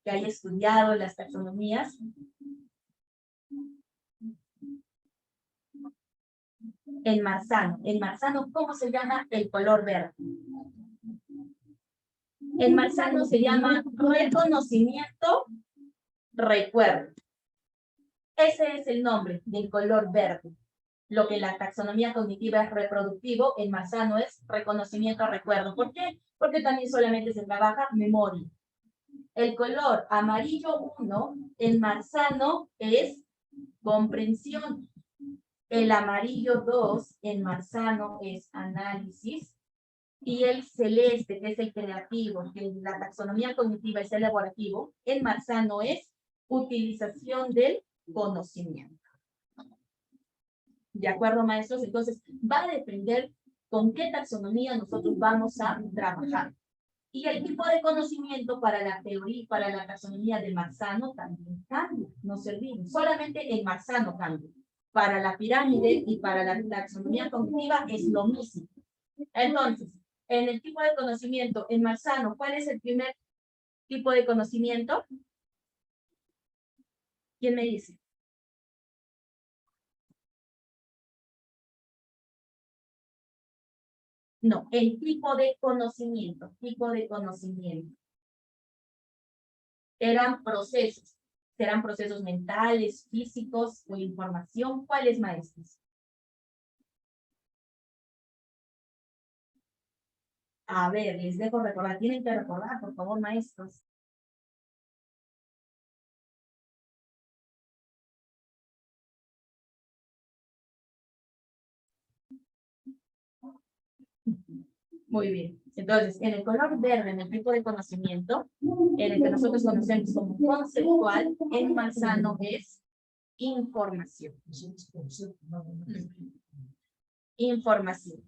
que haya estudiado las taxonomías. En Marzano, ¿cómo se llama el color verde? En Marzano se llama reconocimiento, recuerdo. Ese es el nombre del color verde. Lo que la taxonomía cognitiva es reproductivo, en Marzano es reconocimiento, recuerdo. ¿Por qué? Porque también solamente se trabaja memoria. El color amarillo 1 en Marzano es comprensión. El amarillo 2 en Marzano es análisis. Y el celeste, que es el creativo, que en la taxonomía cognitiva es elaborativo, en Marzano es utilización del conocimiento. ¿De acuerdo, maestros? Entonces, va a depender con qué taxonomía nosotros vamos a trabajar. Y el tipo de conocimiento para la teoría, para la taxonomía de Marzano también cambia. No se olviden, solamente en Marzano cambia. Para la pirámide y para la taxonomía cognitiva es lo mismo. Entonces, en el tipo de conocimiento, en Marzano, ¿cuál es el primer tipo de conocimiento? ¿Quién me dice? No, el tipo de conocimiento, Eran procesos. ¿Serán procesos mentales, físicos o información? ¿Cuáles, maestros? A ver, les dejo recordar. Tienen que recordar, por favor, maestros. Muy bien. Entonces, en el color verde, en el tipo de conocimiento, en el que nosotros conocemos como conceptual, el manzano es información. Información.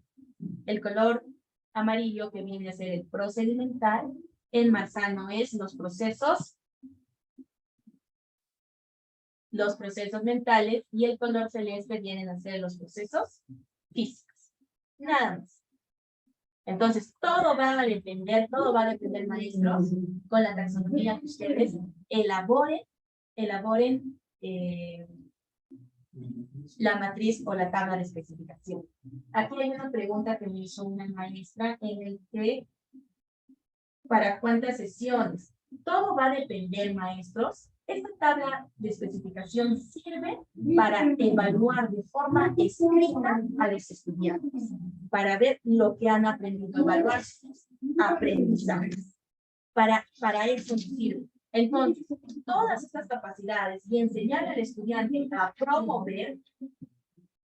El color amarillo, que viene a ser el procedimental, el manzano es los procesos mentales, y el color celeste vienen a ser los procesos físicos. Nada más. Entonces, todo va a depender, maestros, con la taxonomía que ustedes elaboren la matriz o la tabla de especificación. Aquí hay una pregunta que me hizo una maestra en el que, ¿para cuántas sesiones? Todo va a depender, maestros. Esta tabla de especificación sirve para evaluar de forma escrita a los estudiantes, para ver lo que han aprendido, evaluar sus aprendizajes. Para eso sirve. Entonces, todas estas capacidades y enseñar al estudiante a promover,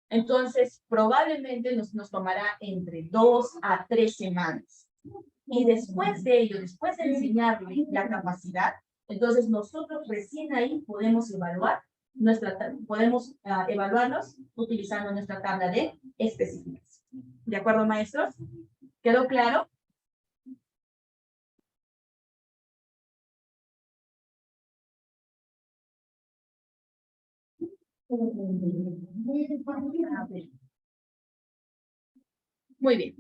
entonces probablemente nos tomará entre 2 a 3 semanas. Y después de ello, después de enseñarle la capacidad, entonces nosotros recién ahí podemos evaluarlos utilizando nuestra tabla de especificación. ¿De acuerdo, maestros? ¿Quedó claro? Muy bien.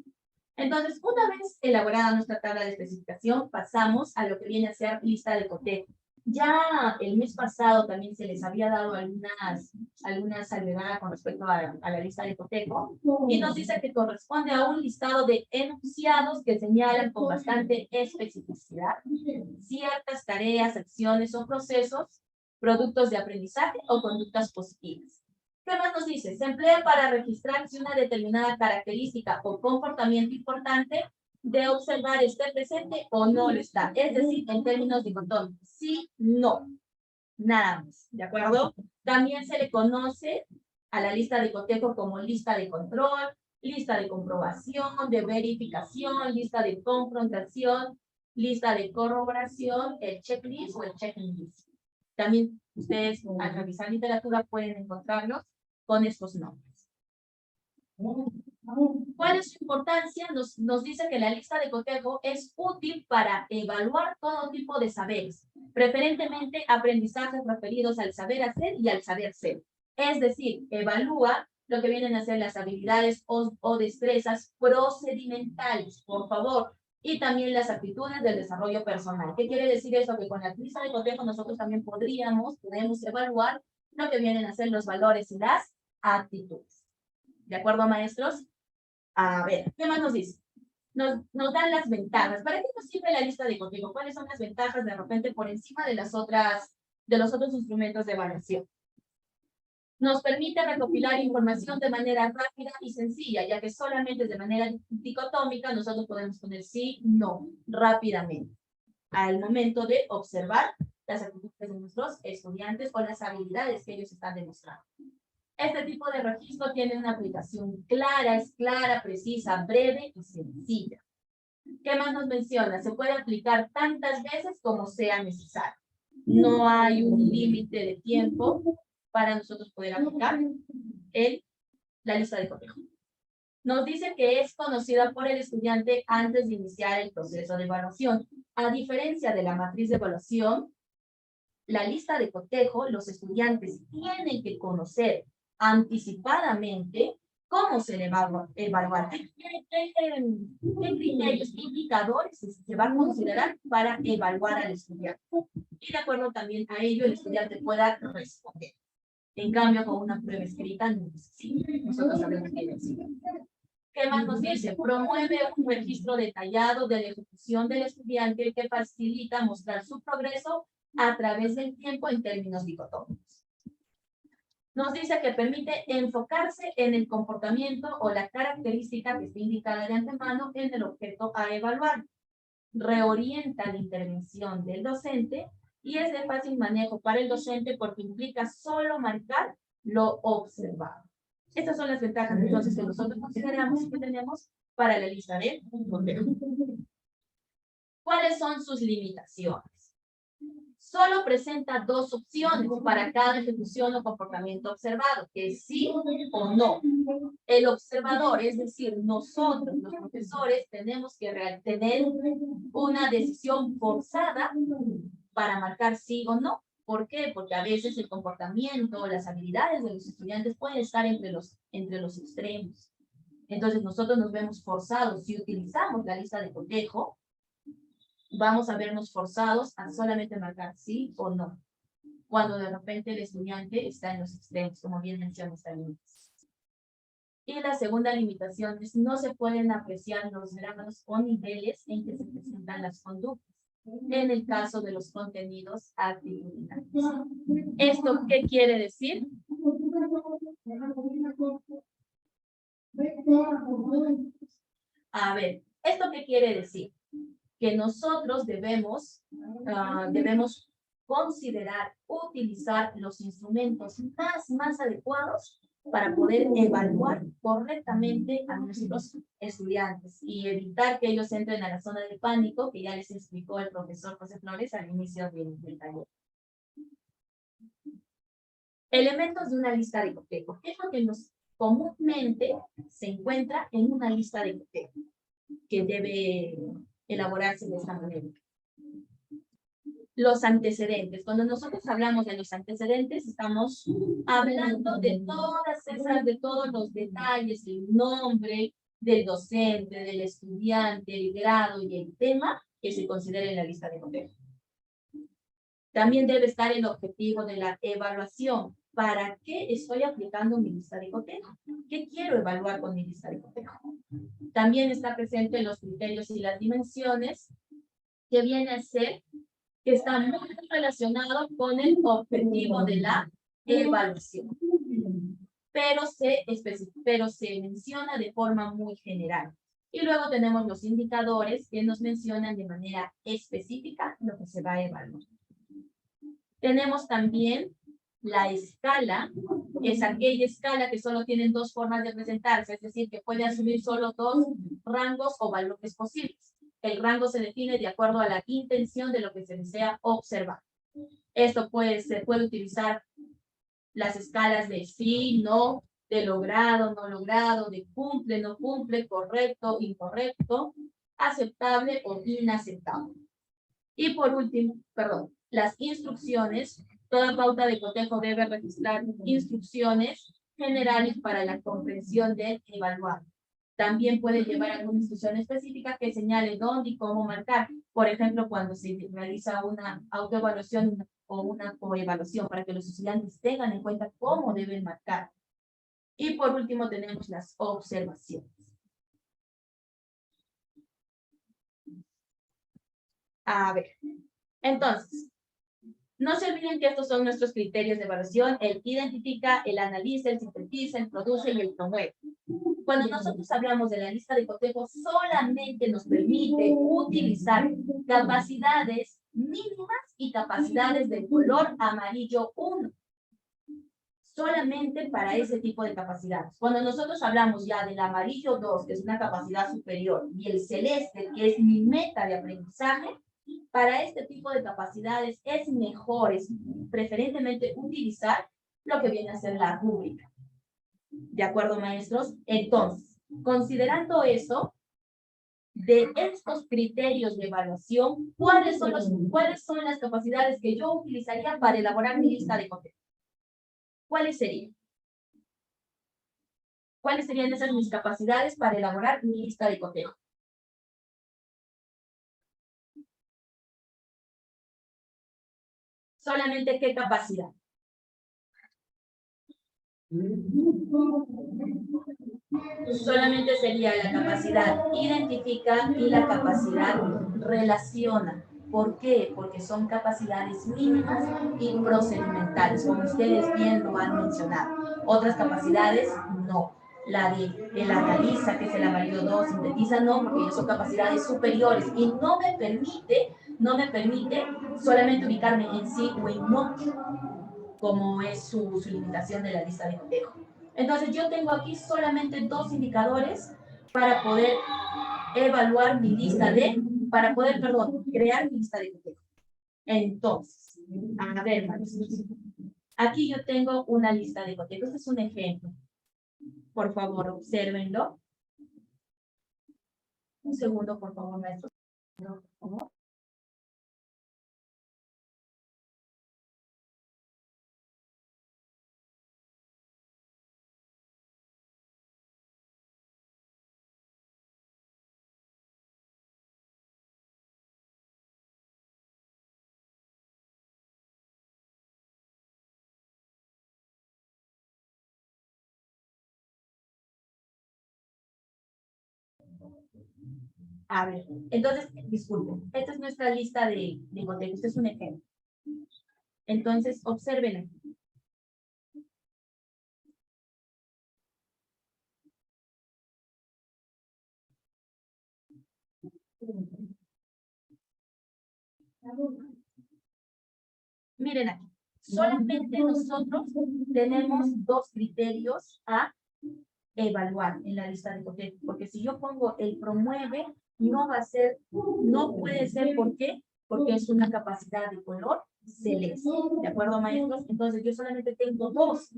Entonces, una vez elaborada nuestra tabla de especificación, pasamos a lo que viene a ser lista de cotejo. Ya el mes pasado también se les había dado algunas salvedades con respecto a la lista de cotejo, y nos dice que corresponde a un listado de enunciados que señalan con bastante especificidad ciertas tareas, acciones o procesos, productos de aprendizaje o conductas positivas. ¿Qué más nos dice? Se emplea para registrar si una determinada característica o comportamiento importante de observar esté presente o no lo está. Es decir, en términos dicotómicos, sí, no. Nada más, ¿de acuerdo? También se le conoce a la lista de cotejo como lista de control, lista de comprobación, de verificación, lista de confrontación, lista de corroboración, el checklist o el checklist. También ustedes al revisar literatura pueden encontrarlos con estos nombres. ¿Cuál es su importancia? Nos dice que la lista de cotejo es útil para evaluar todo tipo de saberes, preferentemente aprendizajes referidos al saber hacer y al saber ser. Es decir, evalúa lo que vienen a ser las habilidades o destrezas procedimentales, por favor, y también las actitudes del desarrollo personal. ¿Qué quiere decir eso? Que con la lista de cotejo nosotros también podemos evaluar lo que vienen a ser los valores y las actitudes. ¿De acuerdo, maestros? A ver, ¿qué más nos dice? Nos dan las ventajas. ¿Para qué nos sirve la lista de cotejo? ¿Cuáles son las ventajas de repente por encima de los otros instrumentos de evaluación? Nos permite recopilar información de manera rápida y sencilla, ya que solamente de manera dicotómica nosotros podemos poner sí, no, rápidamente, al momento de observar las actitudes de nuestros estudiantes o las habilidades que ellos están demostrando. Este tipo de registro tiene una aplicación clara, es clara, precisa, breve y sencilla. ¿Qué más nos menciona? Se puede aplicar tantas veces como sea necesario. No hay un límite de tiempo para nosotros poder aplicar la lista de cotejo. Nos dice que es conocida por el estudiante antes de iniciar el proceso de evaluación. A diferencia de la matriz de evaluación, la lista de cotejo, los estudiantes tienen que conocer anticipadamente cómo se le va a evaluar, qué criterios, qué indicadores se va a considerar para evaluar al estudiante. Y de acuerdo también a ello, el estudiante pueda responder. En cambio, con una prueba escrita, no es así. Nosotros sabemos que es así. ¿Qué más nos dice? Promueve un registro detallado de la ejecución del estudiante que facilita mostrar su progreso a través del tiempo en términos dicotómicos. Nos dice que permite enfocarse en el comportamiento o la característica que está indicada de antemano en el objeto a evaluar. Reorienta la intervención del docente y es de fácil manejo para el docente porque implica solo marcar lo observado. Estas son las ventajas entonces que nosotros consideramos que tenemos para la lista de cotejo. ¿Cuáles son sus limitaciones? Solo presenta dos opciones para cada ejecución o comportamiento observado, que es sí o no. El observador, es decir, nosotros, los profesores, tenemos que tener una decisión forzada para marcar sí o no. ¿Por qué? Porque a veces el comportamiento, las habilidades de los estudiantes pueden estar entre los extremos. Entonces nosotros nos vemos forzados, si utilizamos la lista de cotejo, vamos a vernos forzados a solamente marcar sí o no, cuando de repente el estudiante está en los extremos, como bien menciona esta limitación. Y la segunda limitación es no se pueden apreciar los grados o niveles en que se presentan las conductas, en el caso de los contenidos actitudinales. ¿Esto qué quiere decir? A ver, ¿esto qué quiere decir? Que nosotros debemos considerar, utilizar los instrumentos más adecuados para poder evaluar correctamente a nuestros estudiantes y evitar que ellos entren a la zona de pánico que ya les explicó el profesor José Flores al inicio del taller. Elementos de una lista de cotejo. ¿Qué es lo que comúnmente se encuentra en una lista de cotejo que debe elaborarse de esta manera? Los antecedentes. Cuando nosotros hablamos de los antecedentes, estamos hablando de todos los detalles, el nombre del docente, del estudiante, el grado y el tema que se considera en la lista de cotejo. También debe estar el objetivo de la evaluación. ¿Para qué estoy aplicando mi lista de cotejo? ¿Qué quiero evaluar con mi lista de cotejo? También está presente los criterios y las dimensiones, que viene a ser que está muy relacionado con el objetivo de la evaluación. Pero se menciona de forma muy general. Y luego tenemos los indicadores que nos mencionan de manera específica lo que se va a evaluar. Tenemos también la escala, es aquella escala que solo tienen dos formas de presentarse, es decir, que puede asumir solo dos rangos o valores posibles. El rango se define de acuerdo a la intención de lo que se desea observar. Esto se puede utilizar las escalas de sí, no, de logrado, no logrado, de cumple, no cumple, correcto, incorrecto, aceptable o inaceptable. Y por último, las instrucciones. Toda pauta de cotejo debe registrar instrucciones generales para la comprensión del evaluado. También puede llevar alguna instrucción específica que señale dónde y cómo marcar. Por ejemplo, cuando se realiza una autoevaluación o una coevaluación para que los estudiantes tengan en cuenta cómo deben marcar. Y por último tenemos las observaciones. A ver, entonces, no se olviden que estos son nuestros criterios de evaluación: el identifica, el analiza, el sintetiza, el produce y el promueve. Cuando nosotros hablamos de la lista de cotejo, solamente nos permite utilizar capacidades mínimas y capacidades del color amarillo 1. Solamente para ese tipo de capacidades. Cuando nosotros hablamos ya del amarillo 2, que es una capacidad superior, y el celeste, que es mi meta de aprendizaje, para este tipo de capacidades es mejor, es preferentemente utilizar lo que viene a ser la rúbrica. ¿De acuerdo, maestros? Entonces, considerando eso, de estos criterios de evaluación, ¿cuáles son las capacidades que yo utilizaría para elaborar mi lista de cotejo? ¿Cuáles serían? ¿Cuáles serían esas mis capacidades para elaborar mi lista de cotejo? ¿Solamente qué capacidad? Solamente sería la capacidad identifica y la capacidad relaciona. ¿Por qué? Porque son capacidades mínimas y procedimentales, como ustedes bien lo han mencionado. Otras capacidades, no. La de el analiza, que es el amarillo 2, sintetiza, no, porque ellos son capacidades superiores y no me permite solamente ubicarme en sí o en no, como es su limitación de la lista de cotejo. Entonces yo tengo aquí solamente dos indicadores para poder evaluar mi lista de, para poder, perdón, crear mi lista de cotejo. Entonces, a ver, maestros. Aquí yo tengo una lista de cotejo. Este es un ejemplo. Por favor, obsérvenlo. Un segundo, por favor, maestro. Por favor. A ver, entonces, disculpen, esta es nuestra lista de cotejo. Este es un ejemplo. Entonces, observen aquí. Miren aquí, solamente nosotros tenemos dos criterios a evaluar en la lista de cotejo, porque si yo pongo el promueve, no va a ser, no puede ser, ¿por qué? Porque es una capacidad de color celeste, ¿de acuerdo, maestros? Entonces yo solamente tengo dos,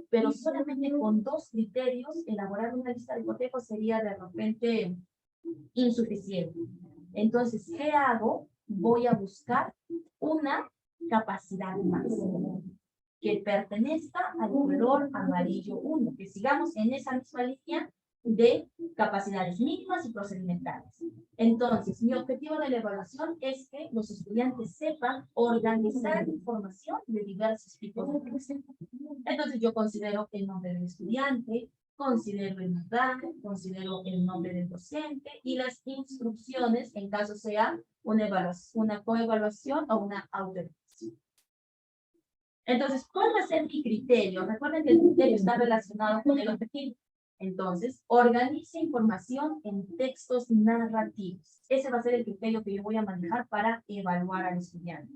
pero solamente con dos criterios elaborar una lista de cotejo sería de repente insuficiente. Entonces, ¿qué hago? Voy a buscar una capacidad más que pertenezca al color amarillo 1, que sigamos en esa misma línea de capacidades mínimas y procedimentales. Entonces, mi objetivo de la evaluación es que los estudiantes sepan organizar información de diversos tipos de clases. Entonces, yo considero el nombre del estudiante, considero el lugar, considero el nombre del docente y las instrucciones en caso sea una coevaluación o una autoevaluación. Entonces, ¿cuál va a ser mi criterio? Recuerden que el criterio está relacionado con el objetivo. Entonces, organice información en textos narrativos. Ese va a ser el criterio que yo voy a manejar para evaluar al estudiante.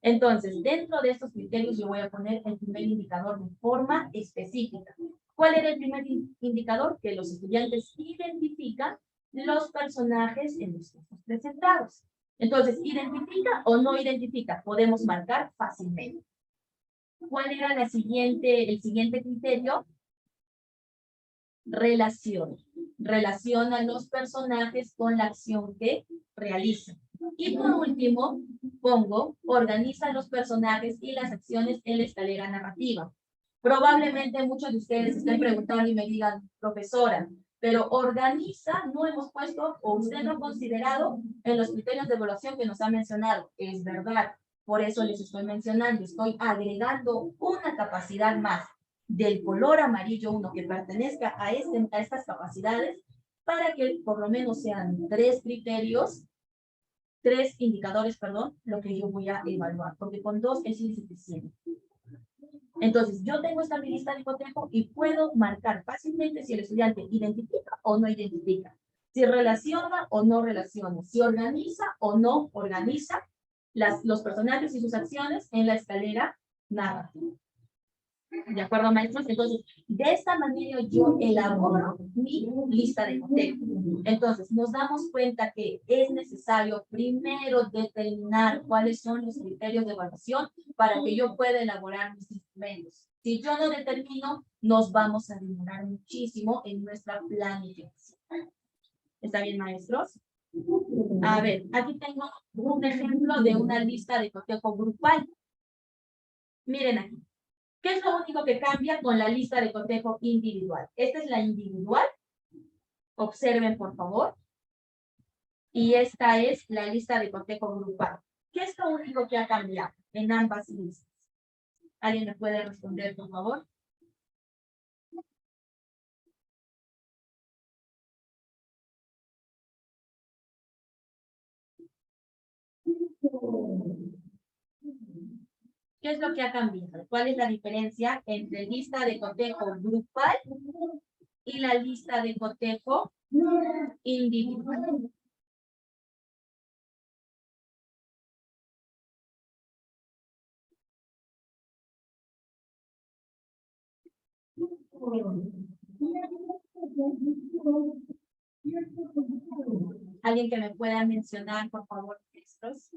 Entonces, dentro de estos criterios yo voy a poner el primer indicador de forma específica. ¿Cuál era el primer indicador? Que los estudiantes identifican los personajes en los textos presentados. Entonces, ¿identifica o no identifica? Podemos marcar fácilmente. ¿Cuál era el siguiente criterio? Relación. Relaciona los personajes con la acción que realizan. Y por último, pongo, organiza los personajes y las acciones en la escalera narrativa. Probablemente muchos de ustedes estén preguntando y me digan, profesora, pero organiza, no hemos puesto, o usted no ha considerado en los criterios de evaluación que nos ha mencionado. Es verdad, por eso les estoy mencionando, estoy agregando una capacidad más del color amarillo 1 que pertenezca a estas capacidades para que por lo menos sean tres indicadores, perdón, lo que yo voy a evaluar, porque con dos es insuficiente. Entonces, yo tengo esta lista de cotejo y puedo marcar fácilmente si el estudiante identifica o no identifica, si relaciona o no relaciona, si organiza o no organiza los personajes y sus acciones en la escalera narrativa. ¿De acuerdo, maestros? Entonces, de esta manera yo elaboro mi lista de cotejo. Entonces, nos damos cuenta que es necesario primero determinar cuáles son los criterios de evaluación para que yo pueda elaborar mis instrumentos. Si yo no determino, nos vamos a demorar muchísimo en nuestra planificación. ¿Está bien, maestros? A ver, aquí tengo un ejemplo de una lista de cotejo grupal. Miren aquí. ¿Qué es lo único que cambia con la lista de cotejo individual? Esta es la individual. Observen, por favor. Y esta es la lista de cotejo grupal. ¿Qué es lo único que ha cambiado en ambas listas? ¿Alguien me puede responder, por favor? ¿Qué es lo que ha cambiado? ¿Cuál es la diferencia entre lista de cotejo grupal y la lista de cotejo individual? ¿Alguien que me pueda mencionar, por favor, estos?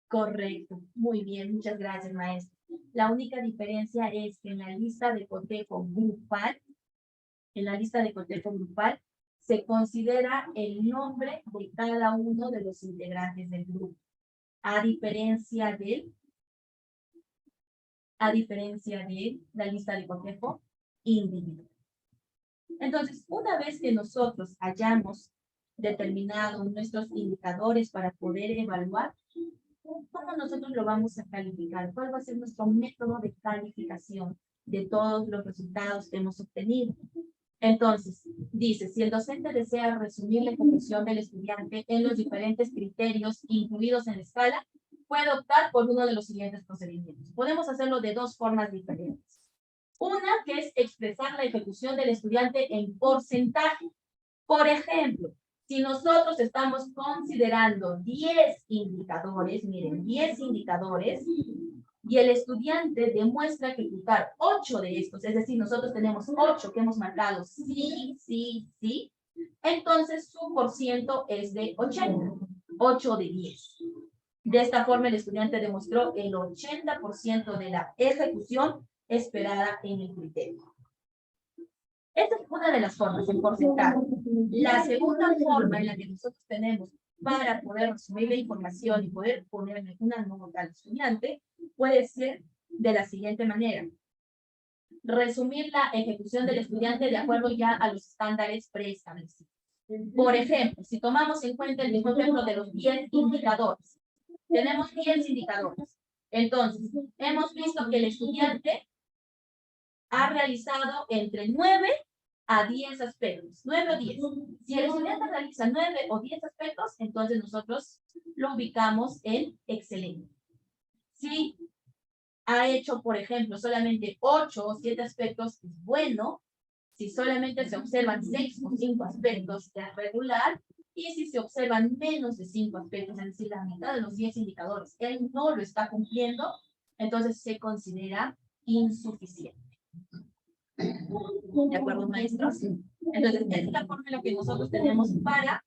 Correcto, muy bien, muchas gracias, maestro. La única diferencia es que en la lista de cotejo grupal, se considera el nombre de cada uno de los integrantes del grupo, a diferencia de la lista de cotejo individual. Entonces, una vez que nosotros hayamos determinado nuestros indicadores para poder evaluar, ¿cómo nosotros lo vamos a calificar? ¿Cuál va a ser nuestro método de calificación de todos los resultados que hemos obtenido? Entonces, dice, si el docente desea resumir la ejecución del estudiante en los diferentes criterios incluidos en la escala, puede optar por uno de los siguientes procedimientos. Podemos hacerlo de dos formas diferentes. Una, que es expresar la ejecución del estudiante en porcentaje. Por ejemplo, si nosotros estamos considerando 10 indicadores, miren, 10 indicadores, y el estudiante demuestra ejecutar 8 de estos, es decir, nosotros tenemos 8 que hemos marcado sí, sí, sí, entonces su porciento es de 80, 8 de 10. De esta forma, el estudiante demostró el 80% de la ejecución esperada en el criterio. Esta es una de las formas, el porcentaje. La segunda forma en la que nosotros tenemos para poder resumir la información y poder ponerle una nota al estudiante puede ser de la siguiente manera. Resumir la ejecución del estudiante de acuerdo ya a los estándares preestablecidos. Por ejemplo, si tomamos en cuenta el mismo ejemplo de los 10 indicadores, tenemos 10 indicadores. Entonces, hemos visto que el estudiante ha realizado entre 9 a 10 aspectos, 9 o 10. Si el estudiante realiza 9 o 10 aspectos, entonces nosotros lo ubicamos en excelente. Si ha hecho, por ejemplo, solamente 8 o 7 aspectos, es bueno. Si solamente se observan 6 o 5 aspectos, es regular. Y si se observan menos de 5 aspectos, es decir, la mitad de los 10 indicadores, él no lo está cumpliendo, entonces se considera insuficiente. ¿De acuerdo, maestros? Entonces, esta es la forma en la que nosotros tenemos para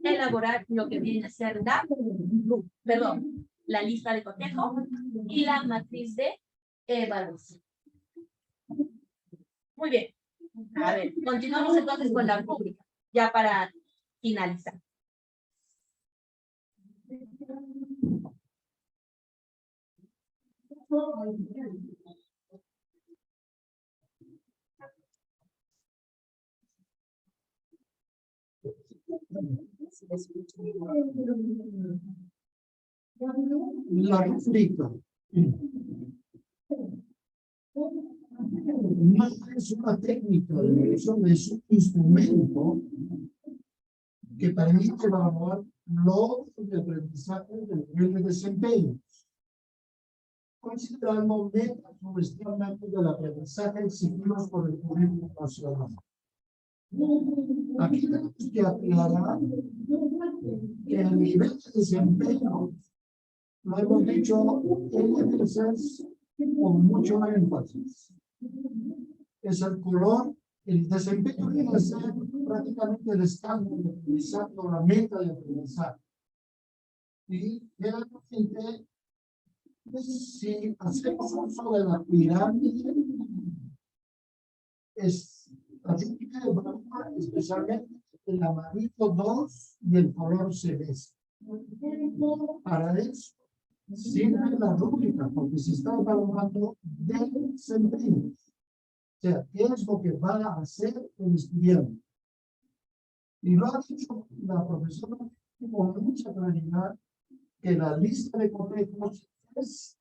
elaborar lo que viene a ser la lista de cotejo y la matriz de evaluación. Muy bien. A ver, continuamos entonces con la rúbrica, ya para finalizar. La rúbrica no es una técnica de medición, es un instrumento que permite evaluar logros de aprendizaje del nivel de desempeño, considerando metas o estándares del aprendizaje exigidos por el currículo nacional. Aquí tenemos que aclarar que el nivel de desempeño, lo hemos dicho, debe ser con mucho énfasis. Es el color, el desempeño debe ser prácticamente el estándar de aprendizaje o la meta de aprendizaje. Y realmente, si hacemos uso de la pirámide, es así que evalúa especialmente el amarillo 2 y el color celeste. Para eso sirve la rúbrica, porque se está evaluando desempeño. O sea, ¿qué es lo que va a hacer el estudiante? Y lo ha dicho la profesora con mucha claridad, que la lista de cotejos es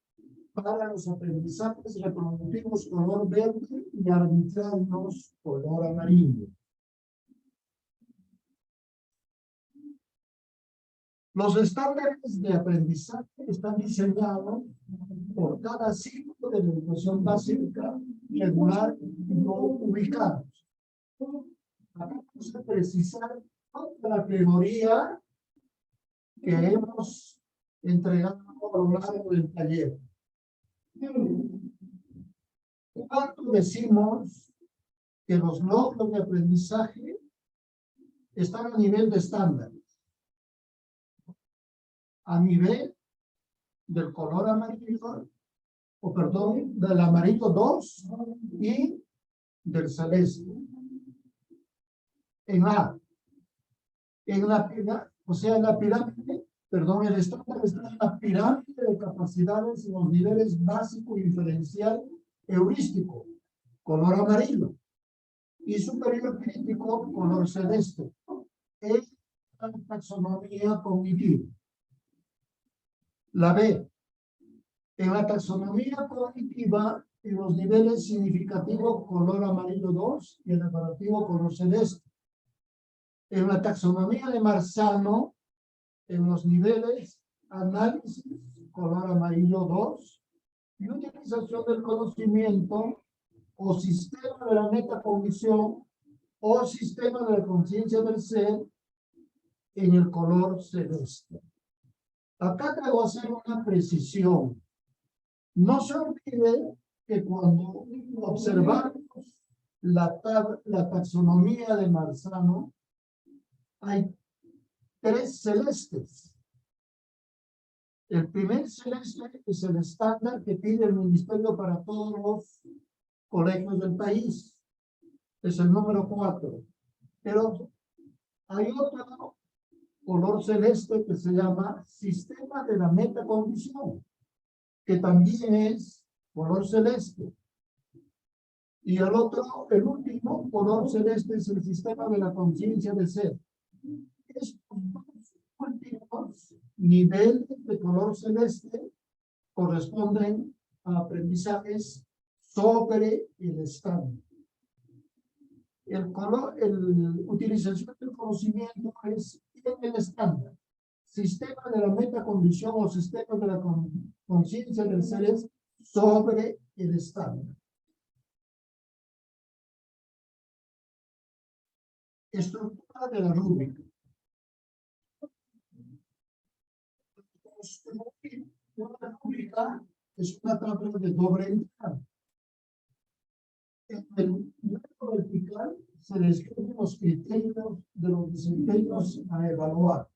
para los aprendizajes reproductivos color verde y arbitrarios color amarillo. Los estándares de aprendizaje están diseñados por cada ciclo de la educación básica, regular y no ubicados. Vamos a precisar la teoría que hemos entregado a lo largo del taller. Cuando decimos que los logros de aprendizaje están a nivel de estándar, a nivel del color amarillo, o perdón, del amarillo 2 y del celeste. En A, en la pirámide, perdón, el estándar está en la pirámide de capacidades en los niveles básico y diferencial heurístico, color amarillo, y superior crítico, color celeste. Es la taxonomía cognitiva. La B, en la taxonomía cognitiva, en los niveles significativos, color amarillo 2 y el decorativo, color celeste. En la taxonomía de Marzano, en los niveles análisis, color amarillo 2, y utilización del conocimiento o sistema de la metacognición o sistema de la conciencia del ser en el color celeste. Acá debo hacer una precisión. No se olvide que cuando observamos la taxonomía de Marzano, hay 3 celestes. El primer celeste es el estándar que pide el ministerio para todos los colegios del país. Es el número 4. Pero hay otro color celeste que se llama sistema de la metacognición, que también es color celeste. Y el último color celeste es el sistema de la conciencia de ser. Estos dos últimos niveles de color celeste corresponden a aprendizajes sobre el estándar. Utilización del conocimiento es en el estándar. Sistema de la metacognición o sistema de la conciencia del ser es sobre el estándar. Estructura de la rúbrica. Una rúbrica es una tabla de doble entrada. En el marco vertical se describen los criterios de los desempeños a evaluar.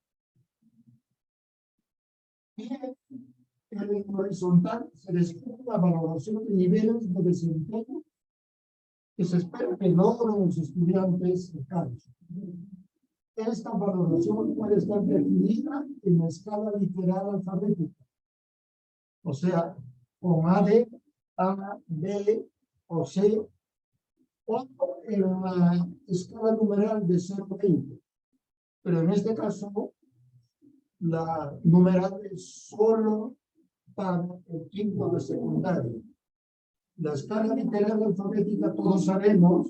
Y en el horizontal se describe la valoración de niveles de desempeño que se espera que logren los estudiantes de curso. Esta valoración puede estar definida en la escala literal alfabética, o sea, con AD, A, B o C, o en la escala numeral de 0 a 20. Pero en este caso, la numeral es solo para el quinto de secundaria. La escala literal alfabética, todos sabemos,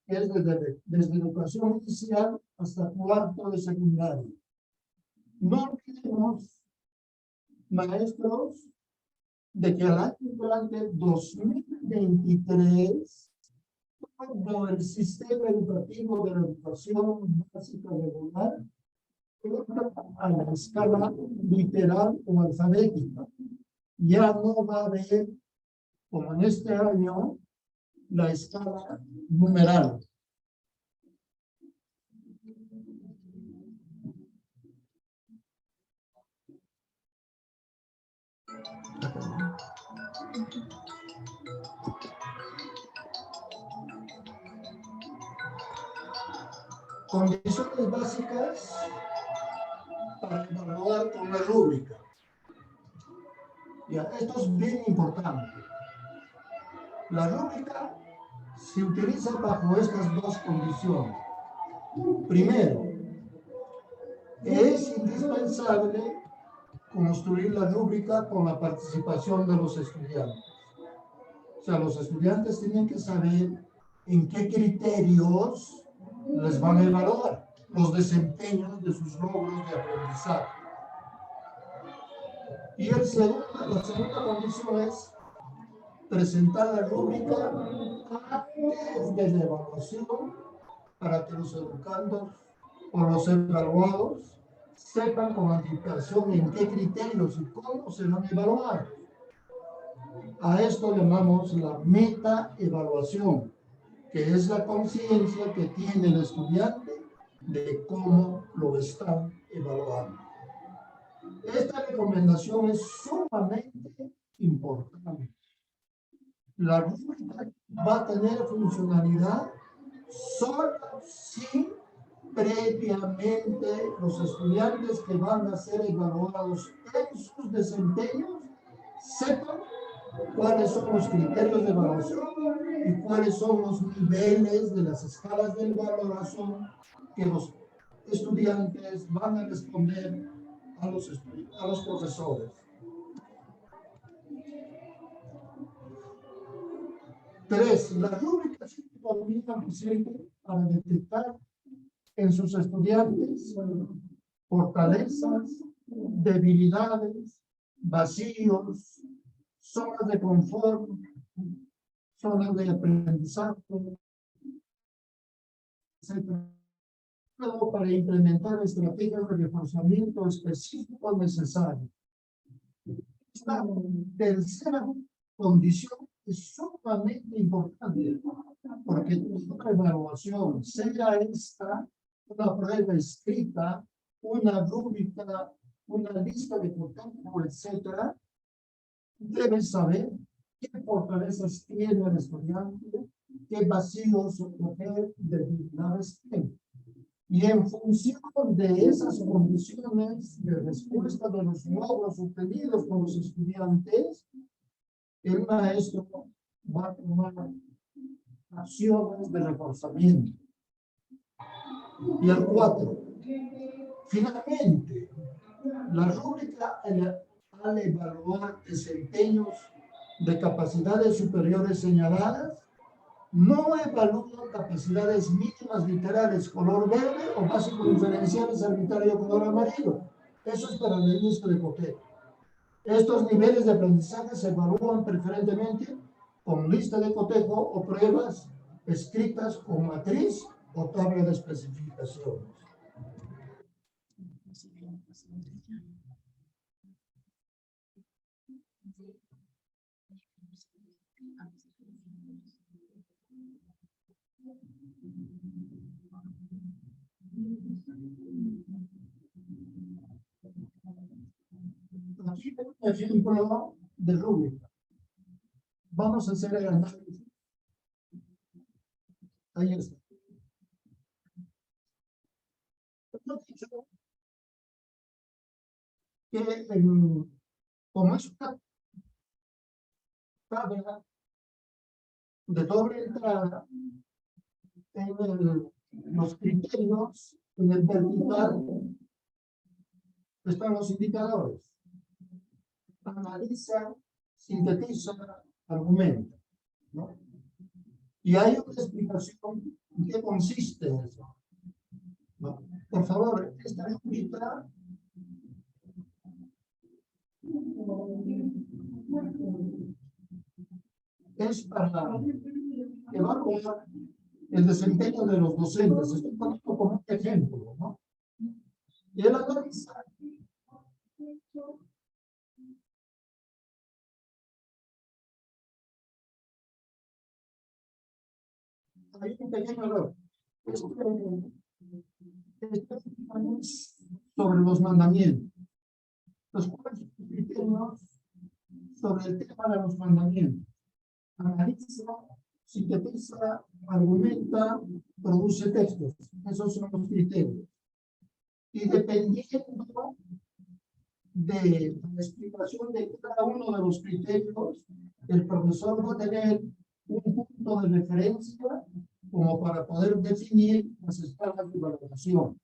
que es desde educación inicial hasta cuarto de secundaria. No olvidemos, maestros, de que al año durante 2023, todo el sistema educativo de la educación básica regular a la escala literal o alfabética. Ya no va a haber, como en este año, la escala numeral. Condiciones básicas para evaluar una rúbrica. Ya, esto es bien importante. La rúbrica se utiliza bajo estas dos condiciones. Primero, es indispensable construir la rúbrica con la participación de los estudiantes. O sea, los estudiantes tienen que saber en qué criterios les van a evaluar los desempeños de sus logros de aprendizaje. Y la segunda condición es presentar la rúbrica antes de la evaluación para que los educandos o los evaluados sepan con anticipación en qué criterios y cómo se van a evaluar. A esto llamamos la metaevaluación, que es la conciencia que tiene el estudiante de cómo lo están evaluando. Esta recomendación es sumamente importante. La rúbrica va a tener funcionalidad solo si previamente los estudiantes que van a ser evaluados en sus desempeños sepan cuáles son los criterios de evaluación y cuáles son los niveles de las escalas de valoración que los estudiantes van a responder a los profesores. 3. Las rúbricas sirven para detectar en sus estudiantes fortalezas, debilidades, vacíos, zonas de confort, zonas de aprendizaje, etc. Luego, para implementar estrategias de reforzamiento específicos necesarios. Esta tercera condición es sumamente importante, porque toda evaluación, sea esta una prueba escrita, una rúbrica, una lista de contenido, etcétera, debe saber qué fortalezas tiene el estudiante, qué vacíos o qué debilidades tiene. Y en función de esas condiciones de respuesta de los logros obtenidos por los estudiantes, el maestro va a tomar acciones de reforzamiento. Y el 4. Finalmente, la rúbrica al evaluar desempeños de capacidades superiores señaladas no evalúa capacidades mínimas literales color verde o básicos diferenciales arbitrario color amarillo. Eso es para el inicio de cotejo. Estos niveles de aprendizaje se evalúan preferentemente con lista de cotejo o pruebas escritas con matriz o tabla de especificaciones. Aquí tengo un ejemplo de rúbrica. Vamos a hacer el análisis. Ahí está. Que como es una tabla de doble entrada, en los criterios, en el vertical, están los indicadores. Analiza, sintetiza, argumenta, ¿no? Y hay una explicación en qué consiste eso, ¿no? Por favor, esta rúbrica es para evaluar el desempeño de los docentes. Estoy poniendo como un ejemplo, ¿no? Y él analiza hay un pequeño error. Sobre los mandamientos. Los criterios sobre el tema de los mandamientos. Analiza, sintetiza, argumenta, produce textos. Esos son los criterios. Y dependiendo de la explicación de cada uno de los criterios, el profesor va a tener un punto de referencia como para poder definir las escalas de valoración.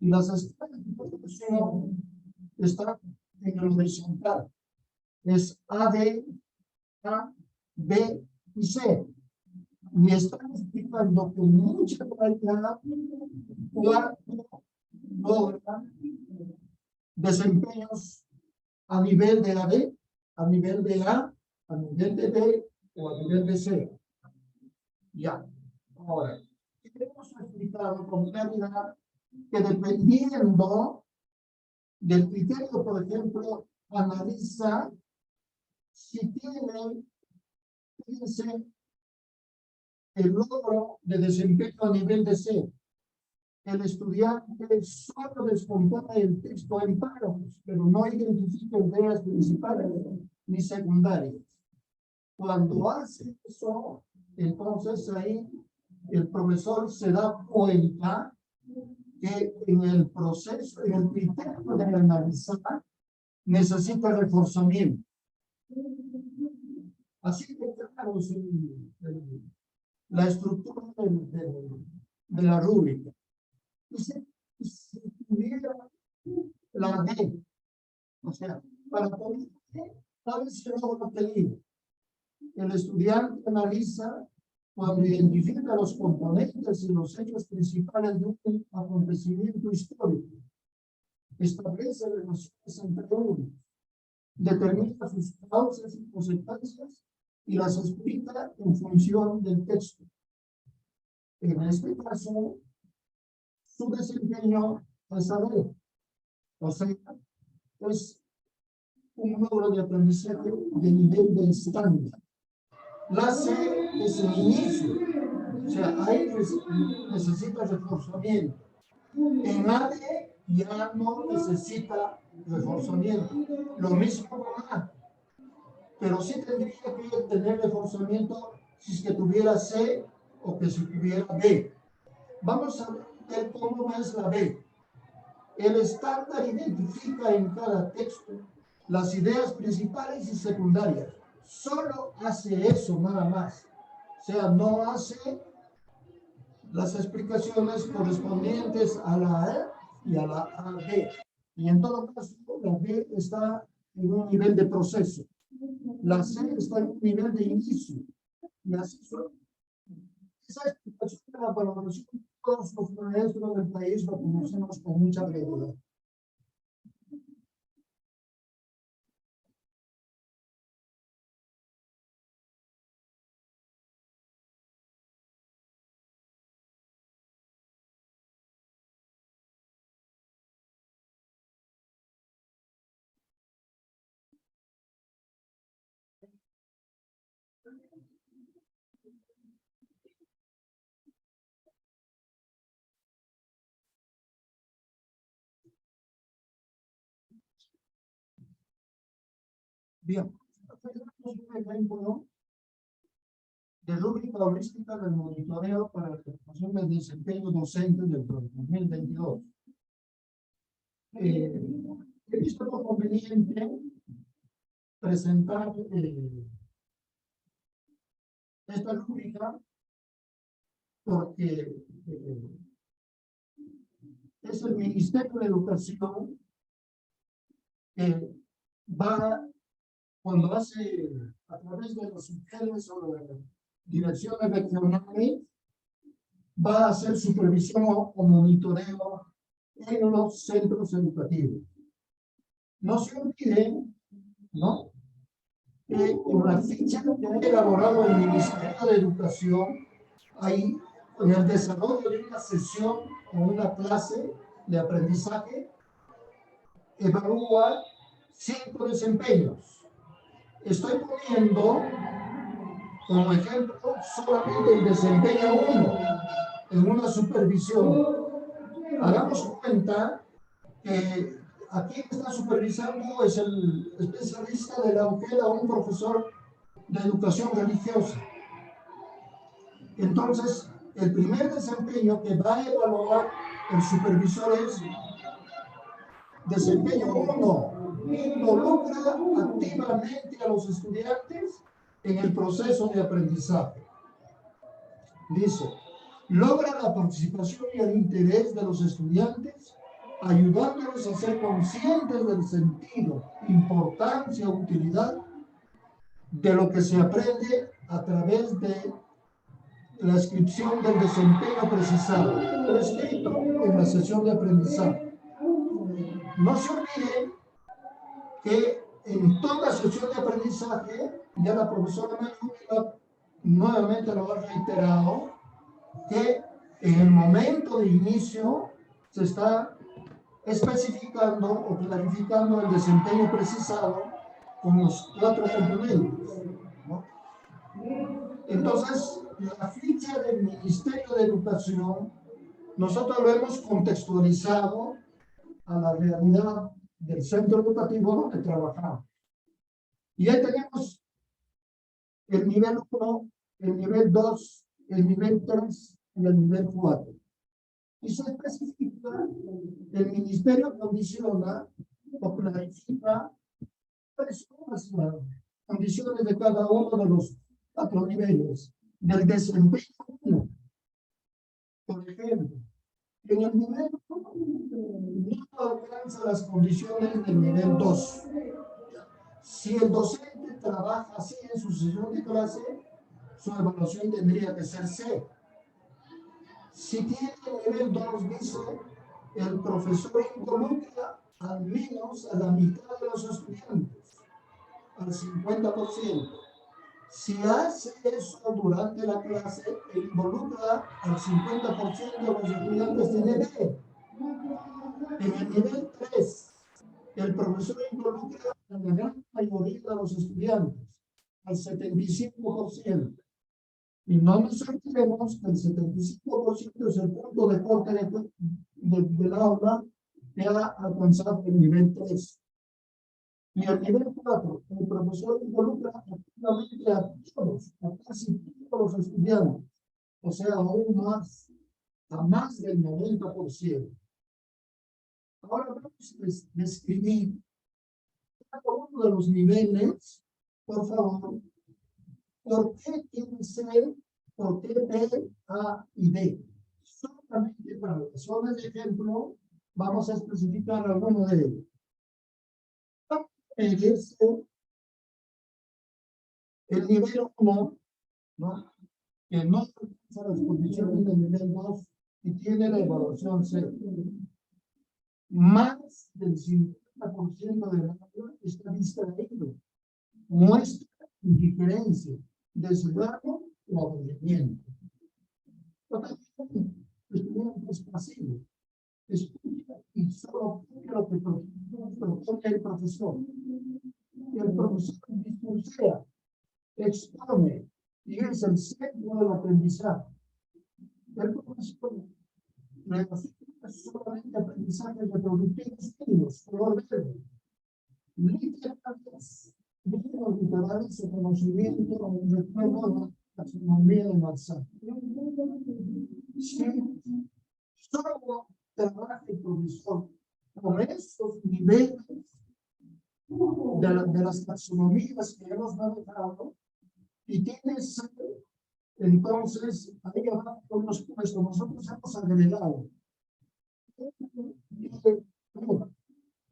Y las escalas de valoración están en el horizontal. Es AD, A, B y C. Y están explicando con mucha claridad cuánto logran desempeños a nivel de AD, a nivel de A, a nivel de B o a nivel de C. Ya. Ahora, hemos explicado con claridad que dependiendo Del criterio, por ejemplo, analiza si tiene, fíjense, el logro de desempeño a nivel de C. El estudiante solo descompone el texto en párrafos, pero no identifica ideas principales ni secundarias. Cuando hace eso, entonces ahí el profesor se da cuenta que en el proceso, en el criterio de analizar, necesita reforzamiento. Así que claro, la estructura de la rúbrica. Y si tuviera la D, o sea, para poner tal vez se lo obtenido. El estudiante analiza cuando identifica los componentes y los hechos principales de un acontecimiento histórico. Establece relaciones entre unos, determina sus causas y consecuencias y las explica en función del texto. En este caso, su desempeño es saber, o sea, es un logro de aprendizaje de nivel de estándar. La C es el inicio, o sea, ahí necesita reforzamiento. En AD ya no necesita reforzamiento. Lo mismo con A, pero sí tendría que tener reforzamiento si es que tuviera C o que si tuviera B. Vamos a ver cómo es la B. El estándar identifica en cada texto las ideas principales y secundarias. Solo hace eso, nada más. O sea, no hace las explicaciones correspondientes a la A y a la B. Y en todo caso, la B está en un nivel de proceso. La C está en un nivel de inicio. Y así son. Esa explicación de la valoración, todos los maestros del país lo conocemos con mucha brevedad. Bien, un ejemplo de rúbrica holística del monitoreo para la evaluación del desempeño docente del 2022. He visto como conveniente presentar esta rúbrica porque es el Ministerio de Educación que va, cuando hace a través de los subjeres o de las direcciones regionales, va a hacer supervisión o monitoreo en los centros educativos. No se olviden, ¿no?, que en la ficha que ha elaborado el Ministerio de Educación, ahí en el desarrollo de una sesión o una clase de aprendizaje, evalúa 5 desempeños. Estoy poniendo como ejemplo solamente el desempeño 1 en una supervisión. Hagamos cuenta que aquí está supervisando es el especialista de la UGELA, un profesor de educación religiosa. Entonces, el primer desempeño que va a evaluar el supervisor es desempeño 1. Involucra activamente a los estudiantes en el proceso de aprendizaje. Dice, logra la participación y el interés de los estudiantes, ayudándolos a ser conscientes del sentido, importancia, utilidad de lo que se aprende a través de la descripción del desempeño precisado, prescrito en la sesión de aprendizaje. No se olviden que en toda sesión de aprendizaje, ya la profesora nuevamente lo ha reiterado, que en el momento de inicio se está especificando o clarificando el desempeño precisado con los 4 componentes, ¿no? Entonces, la ficha del Ministerio de Educación, nosotros lo hemos contextualizado a la realidad del centro educativo donde trabajamos. Y ahí tenemos el nivel 1, el nivel 2, el nivel 3 y el nivel 4. Y se especifica, el ministerio condiciona o clarifica cuáles son las condiciones de cada uno de los 4 niveles del desempeño. Por ejemplo, en el nivel 1 no alcanza las condiciones del nivel 2. Si el docente trabaja así en su sesión de clase, su evaluación tendría que ser C. Si tiene el nivel 2, dice, el profesor involucra al menos a la mitad de los estudiantes, al 50%. Si hace eso durante la clase, involucra al 50% de los estudiantes, tiene B. En el nivel 3, el profesor involucra a la gran mayoría de los estudiantes, al 75%. Y no nos olvidemos que el 75% es el punto de corte del aula que ha alcanzado el nivel 3. Y el nivel 4, el profesor involucra activamente a todos, a casi todos los estudiantes, o sea, aún más, a más del 90%. Ahora vamos a describir cada uno de los niveles, por favor. ¿Por qué tiene C? ¿Por qué B, A y D? Solamente para razones de ejemplo, vamos a especificar alguno de ellos. El nivel 1, ¿no? Que no alcanza las condiciones del nivel 2 y tiene la evaluación C. Más del 50% del aula está distraído. Muestra indiferencia, desgrado o aburrimiento. Estudiante es pasivo. Escucha y solo cumple lo que propone el profesor. Y el profesor discursea, expone y es el centro del aprendizaje. El profesor relaciona solamente aprendizajes reproductivos mínimos, color verde, literales, mínimos literales o conocimiento o recuerdo de la taxonomía de Marxismo. Si solo trabaja el profesor con esos niveles de las taxonomías que hemos manejado y tienes, entonces ahí abajo hemos puesto, nosotros hemos agregado.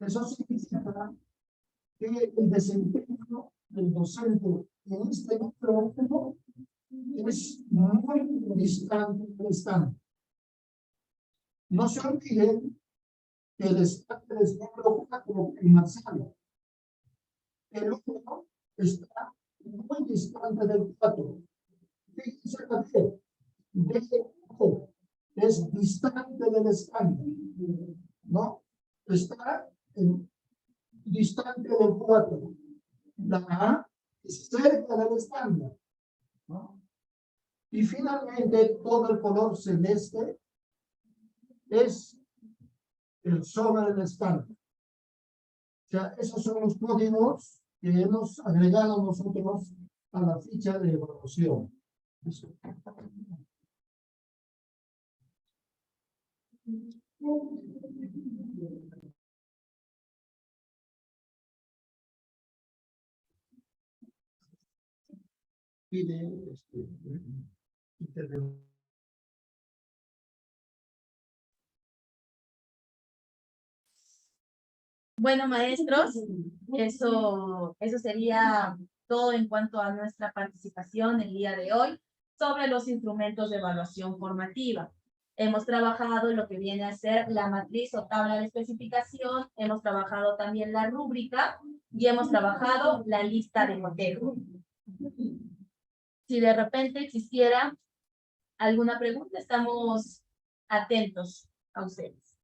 Eso significa que el desempeño del docente en este grupo es muy distante del estándar. No se olviden que el estándar es número 4 en Marxismo. El 1 está muy distante del 4. Fíjense que es distante del estándar, ¿no? Está distante del 4. La A es cerca del estándar, ¿no? Y finalmente, todo el color celeste es el sobre del estándar. O sea, esos son los códigos que hemos agregado nosotros a la ficha de evaluación. Eso. Pide intervención. Bueno, maestros, eso sería todo en cuanto a nuestra participación el día de hoy sobre los instrumentos de evaluación formativa. Hemos trabajado lo que viene a ser la matriz o tabla de especificación, hemos trabajado también la rúbrica y hemos trabajado la lista de cotejo. Si de repente existiera alguna pregunta, estamos atentos a ustedes.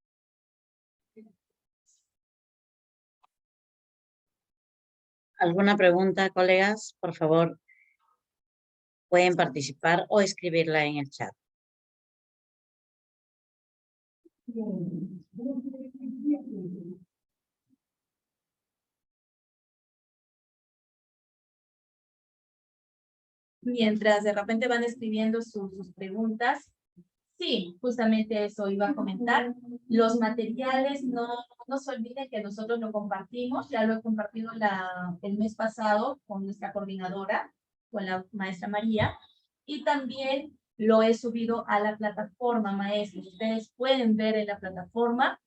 ¿Alguna pregunta, colegas? Por favor, pueden participar o escribirla en el chat. Mientras de repente van escribiendo sus preguntas, sí, justamente eso iba a comentar. Los materiales, no se olviden que nosotros lo compartimos, ya lo he compartido el mes pasado con nuestra coordinadora, con la maestra María, y también lo he subido a la plataforma, maestros. Ustedes pueden ver en la plataforma